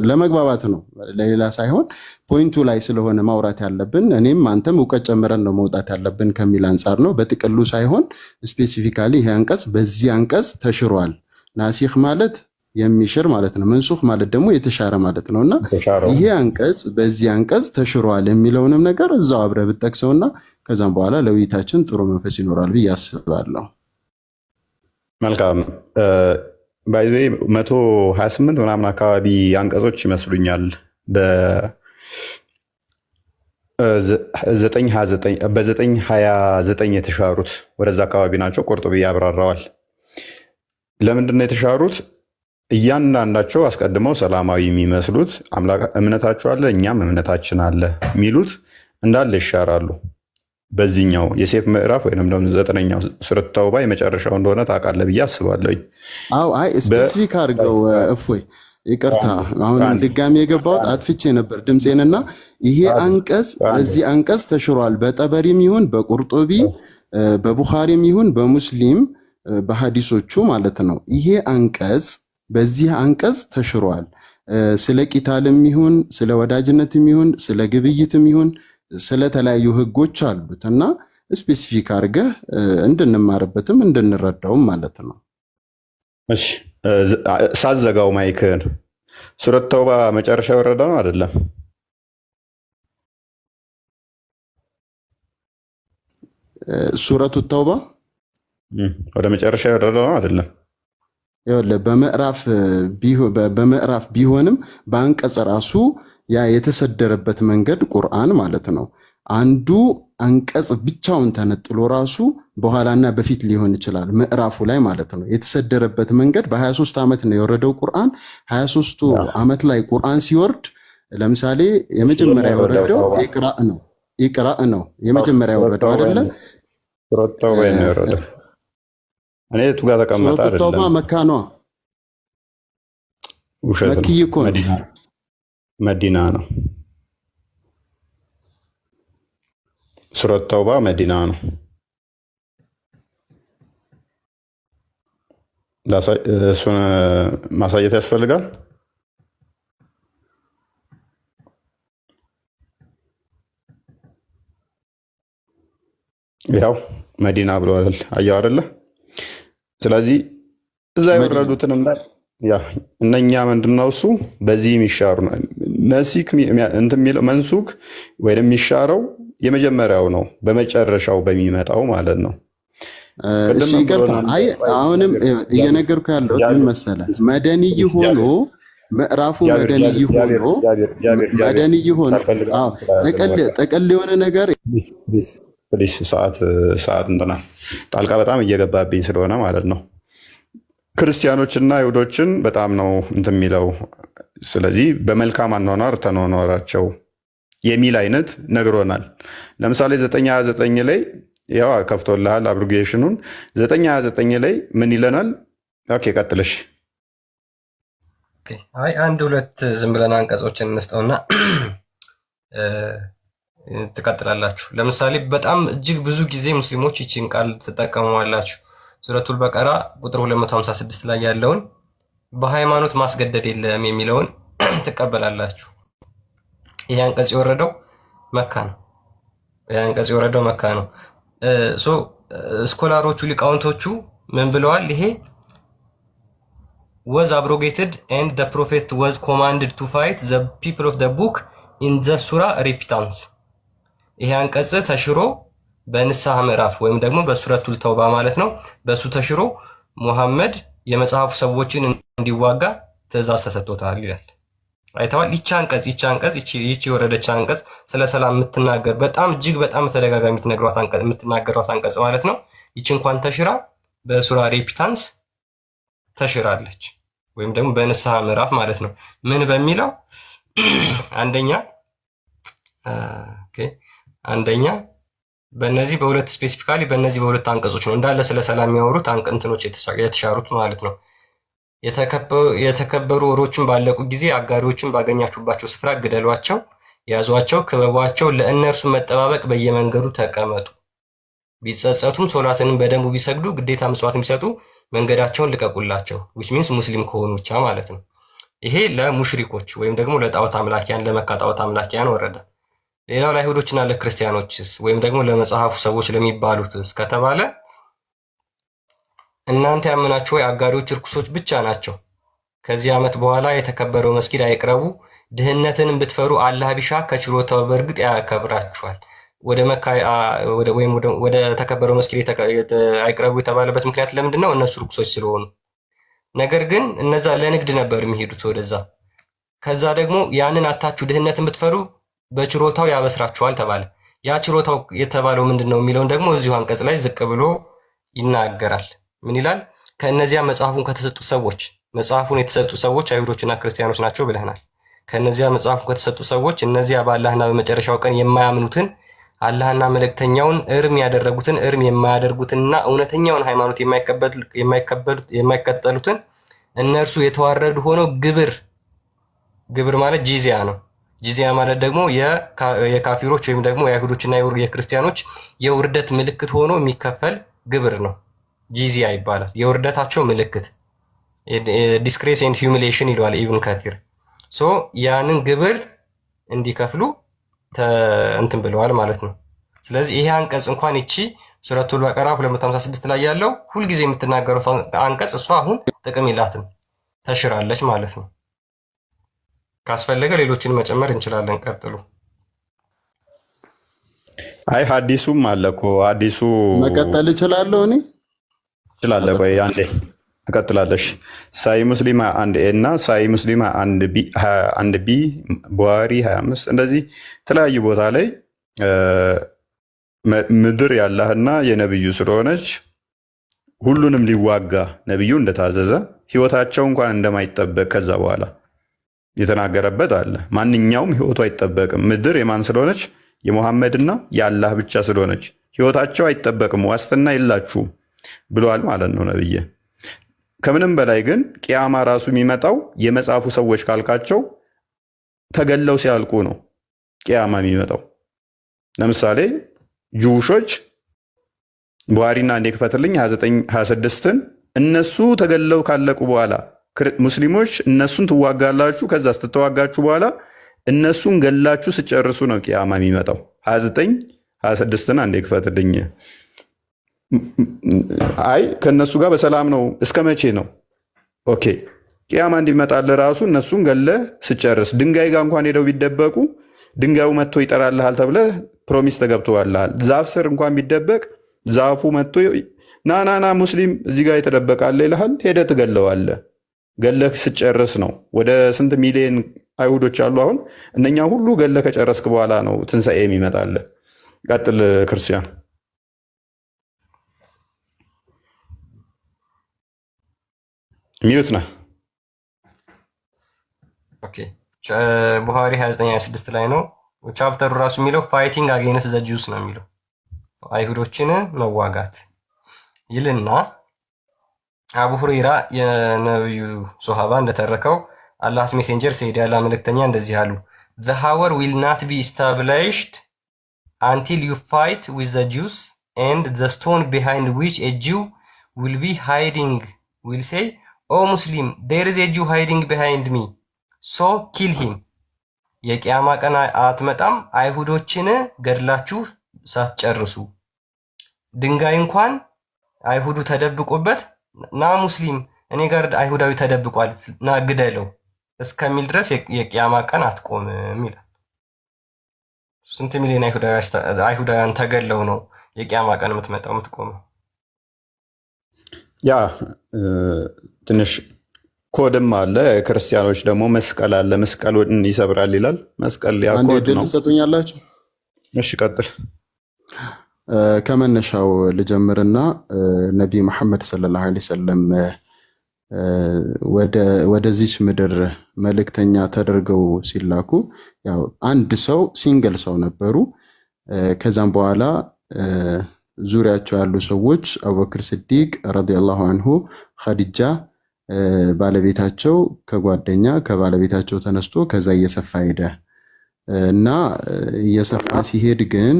ለመግባባት ነው፣ ለሌላ ሳይሆን ፖይንቱ ላይ ስለሆነ ማውራት ያለብን እኔም አንተም እውቀት ጨምረን ነው መውጣት ያለብን ከሚል አንጻር ነው። በጥቅሉ ሳይሆን ስፔሲፊካሊ ይሄ አንቀጽ በዚህ አንቀጽ ተሽሯል። ናሲኽ ማለት የሚሽር ማለት ነው። መንሱኽ ማለት ደግሞ የተሻረ ማለት ነው። እና የተሻረው ይሄ አንቀጽ በዚህ አንቀጽ ተሽሯል የሚለውንም ነገር እዛው አብረህ ብትጠቅሰውና ከዛም በኋላ ለውይይታችን ጥሩ መንፈስ ይኖራል ብዬ አስባለሁ። መልካም ባይዘ 128 ምናምን አካባቢ አንቀጾች ይመስሉኛል በ929 የተሻሩት ወደዛ አካባቢ ናቸው። ቁርጡቢ ያብራራዋል። ለምንድነው የተሻሩት? እያንዳንዳቸው አስቀድመው ሰላማዊ የሚመስሉት እምነታቸው አለ እኛም እምነታችን አለ የሚሉት እንዳለ ይሻራሉ። በዚህኛው የሴፍ ምዕራፍ ወይም ደግሞ 9ኛው ሱረት ተውባ የመጨረሻው እንደሆነ ታውቃለህ ብዬ አስባለሁ። አው አይ ስፔሲፊክ አድርገው እፎይ ይቅርታ፣ አሁን ድጋሚ የገባሁት አጥፍቼ ነበር ድምጼንና ይሄ አንቀጽ በዚህ አንቀጽ ተሽሯል። በጠበሪም ይሁን በቁርጡቢ በቡኻሪም ይሁን በሙስሊም በሐዲሶቹ ማለት ነው። ይሄ አንቀጽ በዚህ አንቀጽ ተሽሯል። ስለ ቂታልም ይሁን ስለ ወዳጅነትም ይሁን ስለ ግብይትም ይሁን ስለተለያዩ ህጎች አሉት እና ስፔሲፊክ አድርገህ እንድንማርበትም እንድንረዳውም ማለት ነው። እሺ ሳዘጋው ማይክን ሱረት ተውባ መጨረሻ የወረደ ነው አይደለም? ሱረቱ ተውባ ወደ መጨረሻ የወረደ ነው አይደለም? ይኸውልህ በምዕራፍ ቢሆንም በአንቀጽ ራሱ ያ የተሰደረበት መንገድ ቁርአን ማለት ነው። አንዱ አንቀጽ ብቻውን ተነጥሎ ራሱ በኋላና በፊት ሊሆን ይችላል ምዕራፉ ላይ ማለት ነው። የተሰደረበት መንገድ በ23 ዓመት ነው የወረደው ቁርአን። 23ቱ ዓመት ላይ ቁርአን ሲወርድ ለምሳሌ የመጀመሪያ የወረደው ኢቅራእ ነው የመጀመሪያ የወረደው አይደለ? ሱረት ተውባ ነው የወረደው። እኔ የቱ ጋር ተቀመጠ አይደለም? ሱረት ተውባ መካ ነው። ውሸት ነው። መክይ እኮ ነው። መዲና ነው። ሱረት ተውባ መዲና ነው። እሱን ማሳየት ያስፈልጋል። ያው መዲና ብለዋል። አየው አይደለ? ስለዚህ እዛ የወረዱትንም እነኛ ምንድነው እሱ በዚህ የሚሻሩ ነሲክ እንትን የሚለው መንሱክ ወይም የሚሻረው የመጀመሪያው ነው፣ በመጨረሻው በሚመጣው ማለት ነው። እሺ ይቅርታ፣ አይ አሁንም እየነገርኩ ያለሁት ምን መሰለህ፣ መደንይ ሆኖ ምዕራፉ መደንይ ሆኖ ጠቅል የሆነ ነገር ፕሊስ ሰዓት እንትና ጣልቃ በጣም እየገባብኝ ስለሆነ ማለት ነው። ክርስቲያኖችና ይሁዶችን በጣም ነው እንትን የሚለው። ስለዚህ በመልካም አኗኗር ተኗኗራቸው የሚል አይነት ነግሮናል። ለምሳሌ 929 ላይ ያው ከፍቶልሃል አብሪጌሽኑን። 929 ላይ ምን ይለናል? ኦኬ ቀጥለሽ። አይ አንድ ሁለት ዝም ብለን አንቀጾችን እንስጠውና ትቀጥላላችሁ። ለምሳሌ በጣም እጅግ ብዙ ጊዜ ሙስሊሞች ይቺን ቃል ትጠቀሙዋላችሁ። ሱረቱል በቀራ ቁጥር 256 ላይ ያለውን በሃይማኖት ማስገደድ የለም የሚለውን ትቀበላላችሁ። ይህ አንቀጽ የወረደው መካ ነው። ስኮላሮቹ ሊቃውንቶቹ ምን ብለዋል? ይሄ was abrogated and the prophet was commanded to fight the people of the book in the surah repentance። ይሄ አንቀጽ ተሽሮ በንስሐ ምዕራፍ ወይም ደግሞ በሱረቱል ተውባ ማለት ነው፣ በሱ ተሽሮ ሙሐመድ የመጽሐፉ ሰዎችን እንዲዋጋ ትእዛዝ ተሰጥቶታል ይላል። አይተዋል። ይቺ የወረደች አንቀጽ ስለ ሰላም የምትናገር በጣም እጅግ በጣም ተደጋጋሚ የምትናገሯት አንቀጽ ማለት ነው። ይቺ እንኳን ተሽራ በሱራ ሬፒታንስ ተሽራለች፣ ወይም ደግሞ በንስሐ ምዕራፍ ማለት ነው። ምን በሚለው አንደኛ በእነዚህ በሁለት ስፔሲፊካሊ በእነዚህ በሁለት አንቀጾች ነው እንዳለ ስለ ሰላም የሚያወሩት አንቀንትኖች የተሻሩት ማለት ነው። የተከበሩ ወሮችን ባለቁ ጊዜ አጋሪዎችን ባገኛችሁባቸው ስፍራ ግደሏቸው፣ ያዟቸው፣ ክበቧቸው፣ ለእነርሱ መጠባበቅ በየመንገዱ ተቀመጡ። ቢጸጸቱም ሶላትንም በደንቡ ቢሰግዱ ግዴታ ምጽዋትን ቢሰጡ መንገዳቸውን ልቀቁላቸው። which means ሙስሊም ከሆኑ ብቻ ማለት ነው። ይሄ ለሙሽሪኮች ወይም ደግሞ ለጣዖት አምላኪያን ለመካ ጣዖት አምላኪያን ወረደ። ሌላው ለአይሁዶችና ለክርስቲያኖችስ ወይም ደግሞ ለመጽሐፉ ሰዎች ለሚባሉትስ ከተባለ እናንተ ያመናችሁ ወይ አጋሪዎች እርኩሶች ብቻ ናቸው፣ ከዚህ ዓመት በኋላ የተከበረው መስጊድ አይቅረቡ፣ ድህነትን ብትፈሩ አላህ ቢሻ ከችሮታው በእርግጥ ያከብራችኋል። ወደ መካ ወይም ወደ ተከበረው መስጊድ አይቅረቡ የተባለበት ምክንያት ለምንድን ነው? እነሱ ርኩሶች ስለሆኑ። ነገር ግን እነዛ ለንግድ ነበር የሚሄዱት ወደዛ። ከዛ ደግሞ ያንን አታችሁ ድህነትን ብትፈሩ በችሮታው ያበስራችኋል ተባለ። ያ ችሮታው የተባለው ምንድን ነው የሚለውን ደግሞ እዚሁ አንቀጽ ላይ ዝቅ ብሎ ይናገራል። ምን ይላል? ከእነዚያ መጽሐፉን ከተሰጡ ሰዎች፣ መጽሐፉን የተሰጡ ሰዎች አይሁዶችና ክርስቲያኖች ናቸው ብለናል። ከእነዚያ መጽሐፉን ከተሰጡ ሰዎች እነዚያ በአላህና በመጨረሻው ቀን የማያምኑትን አላህና መልእክተኛውን እርም ያደረጉትን እርም የማያደርጉትንና እውነተኛውን ሃይማኖት የማይከተሉትን እነርሱ የተዋረዱ ሆነው ግብር ማለት ጂዚያ ነው። ጂዚያ ማለት ደግሞ የካፊሮች ወይም ደግሞ የአይሁዶችና የክርስቲያኖች የውርደት ምልክት ሆኖ የሚከፈል ግብር ነው። ጂዚያ ይባላል። የውርደታቸው ምልክት ዲስግሬስ ኤንድ ሂዩሚሌሽን ይለዋል ኢብን ከቲር። ያንን ግብር እንዲከፍሉ እንትን ብለዋል ማለት ነው። ስለዚህ ይሄ አንቀጽ እንኳን ይቺ ሱረቱል በቀራ 256 ላይ ያለው ሁልጊዜ የምትናገረው አንቀጽ እሷ አሁን ጥቅም የላትም፣ ተሽራለች ማለት ነው። ካስፈለገ ሌሎችን መጨመር እንችላለን። ቀጥሉ። አይ ሐዲሱም አለ እኮ ሐዲሱ መቀጠል እችላለሁ እኔ እችላለሁ። ቆይ አንዴ እቀጥላለሽ። ሳይ ሙስሊም 1 ኤ እና ሳይ ሙስሊም 1 ቢ ቡሃሪ 25 እንደዚህ የተለያዩ ቦታ ላይ ምድር ያላህና የነብዩ ስለሆነች ሁሉንም ሊዋጋ ነብዩ እንደታዘዘ ህይወታቸው እንኳን እንደማይጠበቅ ከዛ በኋላ የተናገረበት አለ። ማንኛውም ህይወቱ አይጠበቅም። ምድር የማን ስለሆነች? የሙሐመድና የአላህ ብቻ ስለሆነች ህይወታቸው አይጠበቅም፣ ዋስትና የላችሁም ብለዋል ማለት ነው ነብዬ። ከምንም በላይ ግን ቂያማ ራሱ የሚመጣው የመጽሐፉ ሰዎች ካልካቸው ተገለው ሲያልቁ ነው ቂያማ የሚመጣው። ለምሳሌ ጁሾች ቡሃሪና እንደ ክፈትልኝ 29-26ን እነሱ ተገለው ካለቁ በኋላ ሙስሊሞች እነሱን ትዋጋላችሁ። ከዛ ስትተዋጋችሁ በኋላ እነሱን ገላችሁ ስጨርሱ ነው ቂያማ የሚመጣው። 29-26ን አንዴ ክፈትልኝ። አይ ከነሱ ጋር በሰላም ነው እስከ መቼ ነው? ኦኬ ቂያማ እንዲመጣልህ ራሱ እነሱን ገለህ ስጨርስ ድንጋይ ጋር እንኳን ሄደው ቢደበቁ ድንጋዩ መጥቶ ይጠራልሃል ተብለህ ፕሮሚስ ተገብቶልሃል። ዛፍ ስር እንኳን ቢደበቅ ዛፉ መጥቶ ናናና ሙስሊም እዚህ ጋር የተደበቃለ ይልሃል። ሄደህ ትገለዋለህ። ገለህ ስጨርስ ነው። ወደ ስንት ሚሊዮን አይሁዶች አሉ አሁን። እነኛ ሁሉ ገለህ ከጨረስክ በኋላ ነው ትንሣኤ የሚመጣልህ። ቀጥል ክርስቲያን። ሚዩት ነህ። ኦኬ ቡሃሪ 29-26 ላይ ነው ቻፕተሩ ራሱ የሚለው ፋይቲንግ አጌንስት ዘ ጁስ ነው የሚለው አይሁዶችን መዋጋት ይልና አቡ ሁረይራ የነብዩ ሶሃባ እንደተረከው አላህስ ሜሴንጀር ሰይድ ያላ መልእክተኛ እንደዚህ አሉ፣ the hour will not be established until you fight with the Jews and the stone behind which a Jew will be hiding will say, oh Muslim, there is a Jew hiding behind me, so kill him. የቂያማ ቀን አትመጣም አይሁዶችን ገድላችሁ ሳትጨርሱ ድንጋይ እንኳን አይሁዱ ተደብቆበት ና ሙስሊም እኔ ጋር አይሁዳዊ ተደብቋል ና ግደለው እስከሚል ድረስ የቂያማ ቀን አትቆምም ይላል። ስንት ሚሊዮን አይሁዳውያን ተገለው ነው የቂያማ ቀን የምትመጣው የምትቆመው? ያ ትንሽ ኮድም አለ። ክርስቲያኖች ደግሞ መስቀል አለ። መስቀሉን ይሰብራል ይላል። መስቀል ያ ኮድ ነው። ትሰጡኛላችሁ? እሺ ቀጥል። ከመነሻው ልጀምርና ነቢይ መሐመድ ሰለላሁ ዐለይሂ ወሰለም ወደዚች ምድር መልእክተኛ ተደርገው ሲላኩ ያው አንድ ሰው ሲንግል ሰው ነበሩ። ከዛም በኋላ ዙሪያቸው ያሉ ሰዎች አቡበክር ስዲቅ ረዲየላሁ አንሁ፣ ኸዲጃ ባለቤታቸው ከጓደኛ ከባለቤታቸው ተነስቶ ከዛ እየሰፋ ሄደ እና እየሰፋ ሲሄድ ግን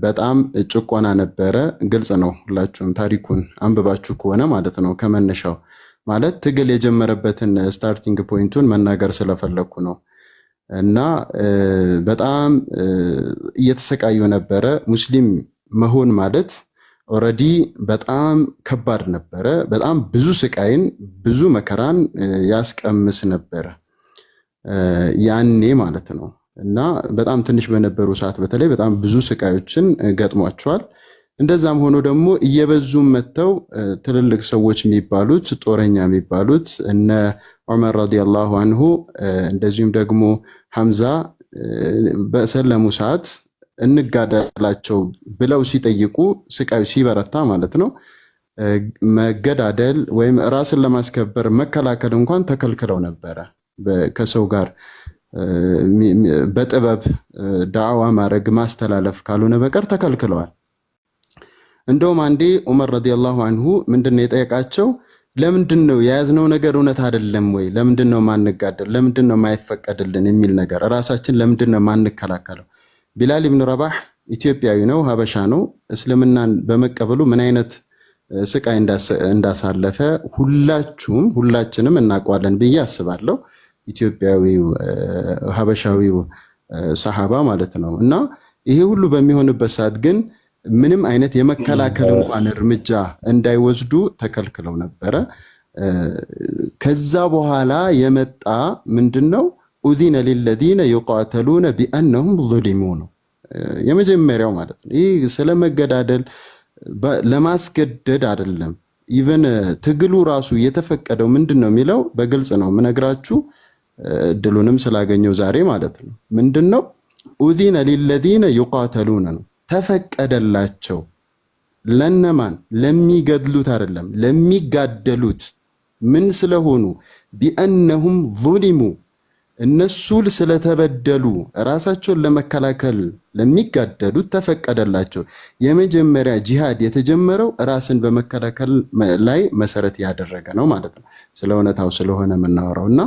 በጣም ጭቆና ነበረ። ግልጽ ነው፣ ሁላችሁም ታሪኩን አንብባችሁ ከሆነ ማለት ነው። ከመነሻው ማለት ትግል የጀመረበትን ስታርቲንግ ፖይንቱን መናገር ስለፈለኩ ነው። እና በጣም እየተሰቃዩ ነበረ። ሙስሊም መሆን ማለት ኦልሬዲ በጣም ከባድ ነበረ። በጣም ብዙ ስቃይን ብዙ መከራን ያስቀምስ ነበረ ያኔ ማለት ነው። እና በጣም ትንሽ በነበሩ ሰዓት በተለይ በጣም ብዙ ስቃዮችን ገጥሟቸዋል። እንደዛም ሆኖ ደግሞ እየበዙም መጥተው ትልልቅ ሰዎች የሚባሉት ጦረኛ የሚባሉት እነ ዑመር ረዲየላሁ አንሁ እንደዚሁም ደግሞ ሐምዛ በሰለሙ ሰዓት እንጋደላቸው ብለው ሲጠይቁ ስቃዩ ሲበረታ ማለት ነው መገዳደል ወይም ራስን ለማስከበር መከላከል እንኳን ተከልክለው ነበረ። ከሰው ጋር በጥበብ ዳዕዋ ማድረግ ማስተላለፍ ካልሆነ በቀር ተከልክለዋል። እንደውም አንዴ ዑመር ረዲየላሁ አንሁ ምንድነው የጠየቃቸው? ለምንድን ነው የያዝነው ነገር እውነት አይደለም ወይ? ለምንድን ነው ማንጋደል? ለምንድን ነው ማይፈቀድልን የሚል ነገር ራሳችን ለምንድን ነው ማንከላከለው? ቢላል ኢብኑ ረባህ ኢትዮጵያዊ ነው፣ ሀበሻ ነው። እስልምናን በመቀበሉ ምን አይነት ስቃይ እንዳሳለፈ ሁላችንም እናውቀዋለን ብዬ አስባለሁ። ኢትዮጵያዊው ሀበሻዊው ሰሃባ ማለት ነው። እና ይሄ ሁሉ በሚሆንበት ሰዓት ግን ምንም አይነት የመከላከል እንኳን እርምጃ እንዳይወስዱ ተከልክለው ነበረ። ከዛ በኋላ የመጣ ምንድነው? ኡዚነ ሊለዚነ ዩቃተሉነ ቢአነሁም ዙሊሙ ነው የመጀመሪያው ማለት ነው። ይህ ስለመገዳደል ለማስገደድ አይደለም። ኢቨን ትግሉ ራሱ የተፈቀደው ምንድነው የሚለው በግልጽ ነው ምነግራችሁ፣ እድሉንም ስላገኘው ዛሬ ማለት ነው። ምንድነው? ኡዚነ ሊለዚነ ዩቃተሉነ ነው ተፈቀደላቸው። ለነማን? ለሚገድሉት አይደለም ለሚጋደሉት። ምን ስለሆኑ? ቢአነሁም ዙሊሙ እነሱ ስለተበደሉ ራሳቸውን ለመከላከል ለሚጋደሉት ተፈቀደላቸው። የመጀመሪያ ጂሃድ የተጀመረው ራስን በመከላከል ላይ መሰረት ያደረገ ነው ማለት ነው። ስለ እውነታው ስለሆነ የምናወራው እና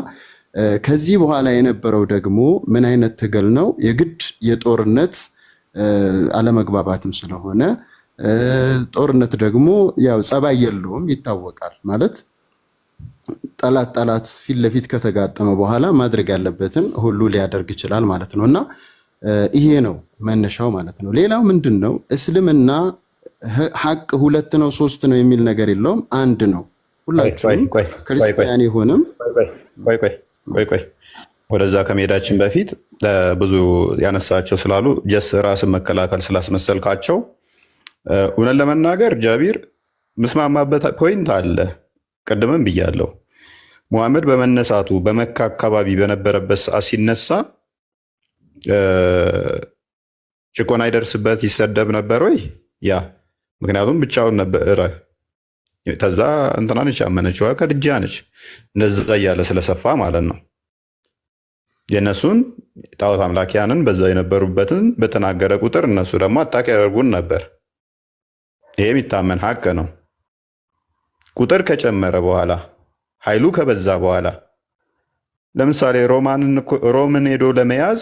ከዚህ በኋላ የነበረው ደግሞ ምን አይነት ትግል ነው? የግድ የጦርነት አለመግባባትም ስለሆነ ጦርነት ደግሞ ያው ጸባይ የለውም ይታወቃል። ማለት ጠላት ፊት ለፊት ከተጋጠመ በኋላ ማድረግ ያለበትን ሁሉ ሊያደርግ ይችላል ማለት ነው። እና ይሄ ነው መነሻው ማለት ነው። ሌላው ምንድነው? እስልምና ሐቅ ሁለት ነው ሶስት ነው የሚል ነገር የለውም፣ አንድ ነው። ሁላችሁም ክርስቲያን ይሁንም ቆይ ወደዛ ከመሄዳችን በፊት ብዙ ያነሳቸው ስላሉ ጀስ ራስን መከላከል ስላስመሰልካቸው እውነት ለመናገር ጃቢር ምስማማበት ፖይንት አለ። ቅድምም ብያለሁ። ሙሐመድ በመነሳቱ በመካ አካባቢ በነበረበት ሰዓት ሲነሳ ጭቆና ይደርስበት ይሰደብ ነበር ወይ? ያ ምክንያቱም ብቻውን ነበረ። ከዛ እንትና ነች ያመነችው ከድጃ ነች እንደዛ እያለ ስለሰፋ ማለት ነው። የእነሱን ጣዖት አምላኪያንን በዛ የነበሩበትን በተናገረ ቁጥር እነሱ ደግሞ አጣቂ ያደርጉን ነበር። ይሄ የሚታመን ሀቅ ነው። ቁጥር ከጨመረ በኋላ ኃይሉ ከበዛ በኋላ ለምሳሌ ሮምን ሄዶ ለመያዝ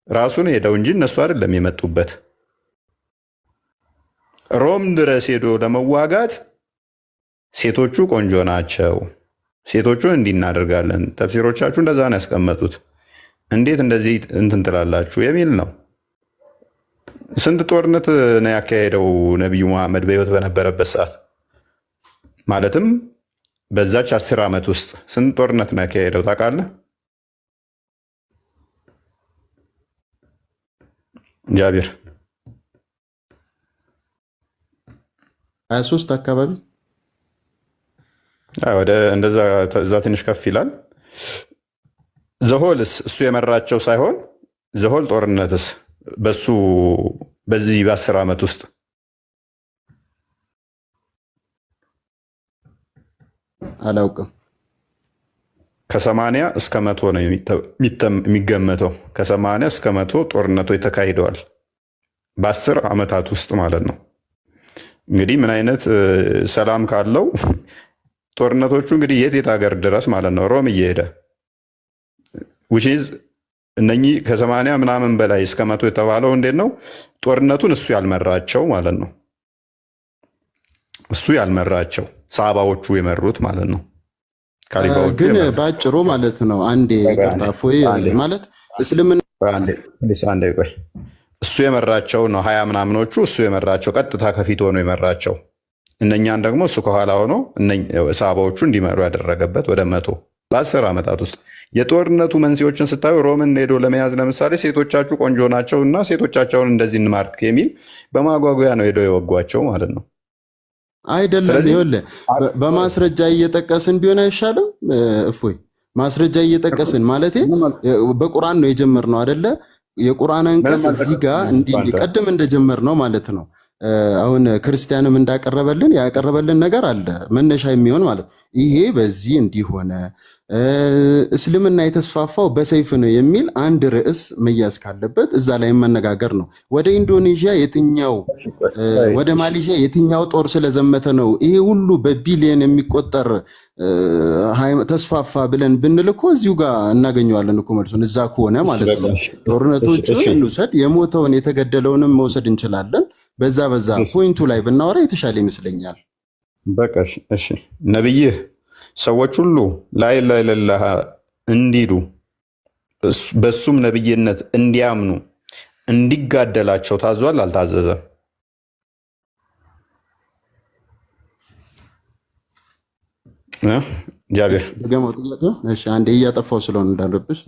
ራሱን ሄደው እንጂ እነሱ አይደለም የመጡበት። ሮም ድረስ ሄዶ ለመዋጋት ሴቶቹ ቆንጆ ናቸው፣ ሴቶቹን እንዲህ እናደርጋለን፣ ተፍሲሮቻችሁ እንደዛ ነው ያስቀመጡት፣ እንዴት እንደዚህ እንትን ትላላችሁ የሚል ነው። ስንት ጦርነት ነው ያካሄደው ነቢዩ መሐመድ በህይወት በነበረበት ሰዓት? ማለትም በዛች 10 ዓመት ውስጥ ስንት ጦርነት ነው ያካሄደው ታውቃለህ ጃቢር? 23 አካባቢ ወደ እንደዛ እዛ ትንሽ ከፍ ይላል። ዘሆልስ እሱ የመራቸው ሳይሆን ዘሆል ጦርነትስ በሱ በዚህ በ10 ዓመት ውስጥ አላውቅም። ከ80 እስከ 100 ነው የሚገመተው። ከ80 እስከ 100 ጦርነቶች ተካሂደዋል በ10 ዓመታት ውስጥ ማለት ነው። እንግዲህ ምን አይነት ሰላም ካለው ጦርነቶቹ እንግዲህ የት ሀገር ድረስ ማለት ነው ሮም እየሄደ ውጪዝ እነኚህ ከ80 ምናምን በላይ እስከ 100 የተባለው እንዴት ነው? ጦርነቱን እሱ ያልመራቸው ማለት ነው። እሱ ያልመራቸው ሰሃባዎቹ የመሩት ማለት ነው። ግን ባጭሩ ማለት ነው አንዴ ይቅርታ ፎይ ማለት እስልምና አንዴ ቆይ እሱ የመራቸው ነው 20 ምናምኖቹ እሱ የመራቸው ቀጥታ ከፊት ሆኖ የመራቸው እነኛን ደግሞ እሱ ከኋላ ሆኖ ሰሃባዎቹ እንዲመሩ ያደረገበት ወደ 100 በ10 ዓመታት ውስጥ የጦርነቱ መንስኤዎችን ስታዩ ሮምን ሄዶ ለመያዝ ለምሳሌ ሴቶቻችሁ ቆንጆ ናቸው እና ሴቶቻቸውን እንደዚህ እንማርክ የሚል በማጓጓያ ነው ሄዶ የወጓቸው ማለት ነው። አይደለም ይኸውልህ በማስረጃ እየጠቀስን ቢሆን አይሻልም? እፎይ ማስረጃ እየጠቀስን ማለት በቁርአን ነው የጀመርነው አይደለ? የቁርአን አንቀጽ እዚህ ጋር እንዲቀድም እንደጀመርነው ማለት ነው። አሁን ክርስቲያንም እንዳቀረበልን ያቀረበልን ነገር አለ መነሻ የሚሆን ማለት ይሄ በዚህ እንዲሆነ እስልምና የተስፋፋው በሰይፍ ነው የሚል አንድ ርዕስ መያዝ ካለበት እዛ ላይ መነጋገር ነው። ወደ ኢንዶኔዥያ የትኛው ወደ ማሌዥያ የትኛው ጦር ስለዘመተ ነው ይሄ ሁሉ በቢሊየን የሚቆጠር ተስፋፋ ብለን ብንል እኮ እዚሁ ጋር እናገኘዋለን እኮ መልሱን እዛ ከሆነ ማለት ነው። ጦርነቶቹን እንውሰድ፣ የሞተውን የተገደለውንም መውሰድ እንችላለን። በዛ ፖይንቱ ላይ ብናወራ የተሻለ ይመስለኛል። በቃ እሺ ነብይህ ሰዎች ሁሉ ላኢላሃ ኢለላህ እንዲሉ በሱም ነብይነት እንዲያምኑ እንዲጋደላቸው ታዟል አልታዘዘም? ጃቢር ደገመው ጥያቄ። እሺ አንዴ እያጠፋው ስለሆነ እንዳለብሽ።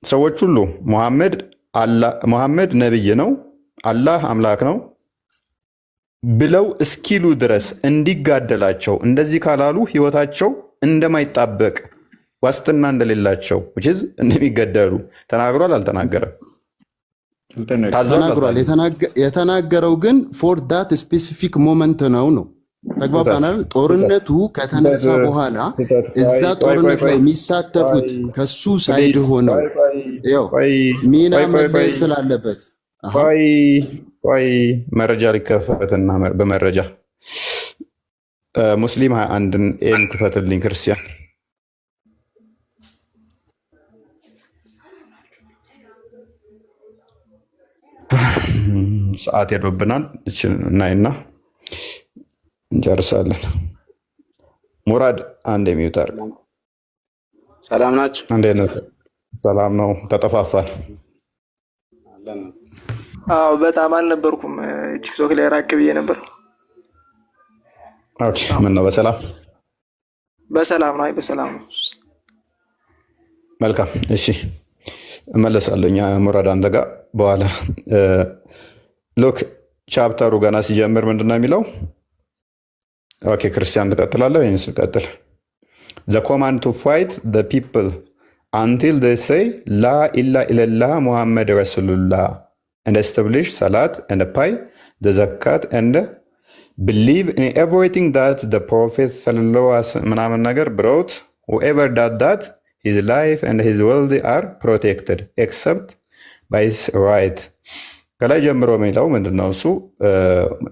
ሰዎች ሁሉ ሙሐመድ ነብይ ነው አላህ አምላክ ነው ብለው እስኪሉ ድረስ እንዲጋደላቸው እንደዚህ ካላሉ ህይወታቸው እንደማይጣበቅ ዋስትና እንደሌላቸው እንደሚገደሉ ተናግሯል አልተናገረም? ተናግሯል። የተናገረው ግን ፎር ዳት ስፔሲፊክ ሞመንት ነው። ተግባባናል። ጦርነቱ ከተነሳ በኋላ እዛ ጦርነት ላይ የሚሳተፉት ከሱ ሳይድ ሆነው ሚና መለየት ስላለበት ቆይ መረጃ ሊከፈትና በመረጃ ሙስሊም 21ን ኤን ክፈትልኝ። ክርስቲያን ሰዓት ሄዶብናል። እናይና እንጨርሳለን። ሙራድ አንድ የሚዩት አድርግ። ሰላም ናችሁ? እንዴት ነው? ሰላም ነው። ተጠፋፋል። አዎ በጣም አልነበርኩም። ቲክቶክ ላይ ራቅ ብዬ ነበር። ኦኬ ምን ነው? በሰላም ነው? አይ በሰላም ነው። መልካም እሺ፣ እመለሳለሁ። ሙራድ አንተ ጋር በኋላ ሎክ ቻፕተሩ ገና ሲጀምር ምንድነው የሚለው? ኦኬ ክርስቲያን ትቀጥላለህ ወይስ ልቀጥል? The command to fight the people until they say La ilaha illallah Muhammad Rasulullah and establish salat and pay the zakat and believe in everything that the Prophet sallallahu alaihi wasallam brought. Whoever does that, his life and his wealth are protected except by his right. ከላይ ጀምሮ የሚለው ምንድነው? እሱ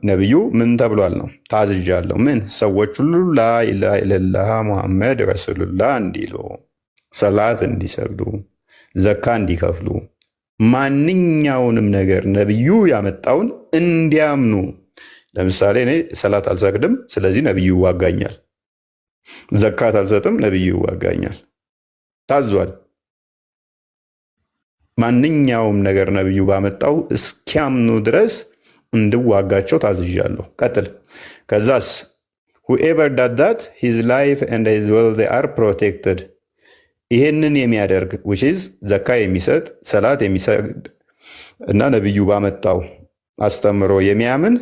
ነብዩ ምን ተብሏል ነው? ታዝዣለሁ። ምን ሰዎች ሁሉ ላኢላሃ ኢለላህ ሙሐመድ ረሱሉላህ እንዲሉ፣ ሰላት እንዲሰግዱ፣ ዘካ እንዲከፍሉ፣ ማንኛውንም ነገር ነብዩ ያመጣውን እንዲያምኑ። ለምሳሌ እኔ ሰላት አልሰግድም፣ ስለዚህ ነብዩ ይዋጋኛል። ዘካት አልሰጥም፣ ነብዩ ይዋጋኛል። ታዟል። ማንኛውም ነገር ነብዩ ባመጣው እስኪያምኑ ድረስ እንድዋጋቸው ታዝዣለሁ። ቀጥል። ከዛስ whoever does that his life and his wealth are protected። ይሄንን የሚያደርግ which is ዘካ የሚሰጥ ሰላት የሚሰግድ እና ነብዩ ባመጣው አስተምሮ የሚያምን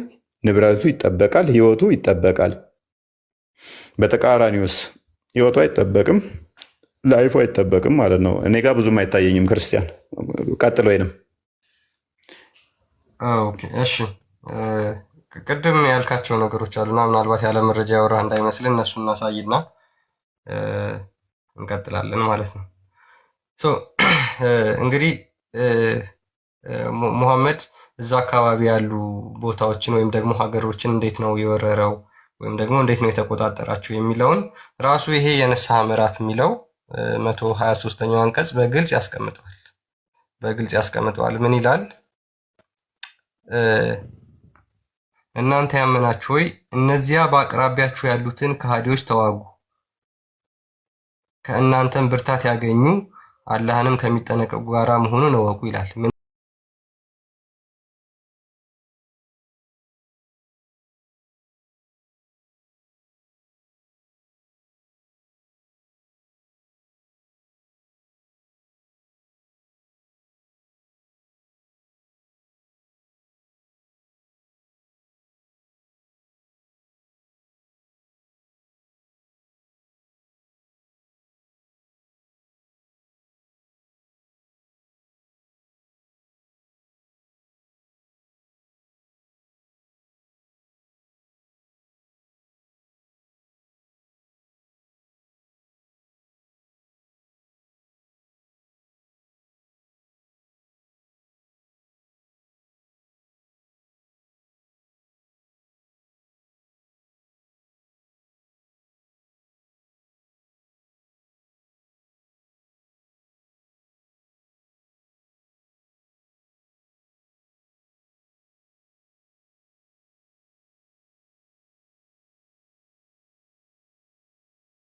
ንብረቱ ይጠበቃል፣ ህይወቱ ይጠበቃል። በተቃራኒውስ ህይወቱ አይጠበቅም፣ ላይፉ አይጠበቅም ማለት ነው። እኔ ጋር ብዙም አይታየኝም። ክርስቲያን ቀጥል። ወይንም ኦኬ እሺ፣ ቅድም ያልካቸው ነገሮች አሉና ምናልባት ያለ መረጃ ያወራ እንዳይመስል እነሱን እናሳይና እንቀጥላለን ማለት ነው። እንግዲህ ሙሐመድ እዛ አካባቢ ያሉ ቦታዎችን ወይም ደግሞ ሀገሮችን እንዴት ነው የወረረው ወይም ደግሞ እንዴት ነው የተቆጣጠራቸው የሚለውን ራሱ ይሄ የንስሐ ምዕራፍ የሚለው 123ኛው አንቀጽ በግልጽ ያስቀምጠዋል። ምን ይላል? እናንተ ያመናችሁ ሆይ እነዚያ በአቅራቢያችሁ ያሉትን ከሃዲዎች ተዋጉ፣ ከእናንተም ብርታት ያገኙ አላህንም ከሚጠነቀቁ ጋራ መሆኑን እወቁ ይላል።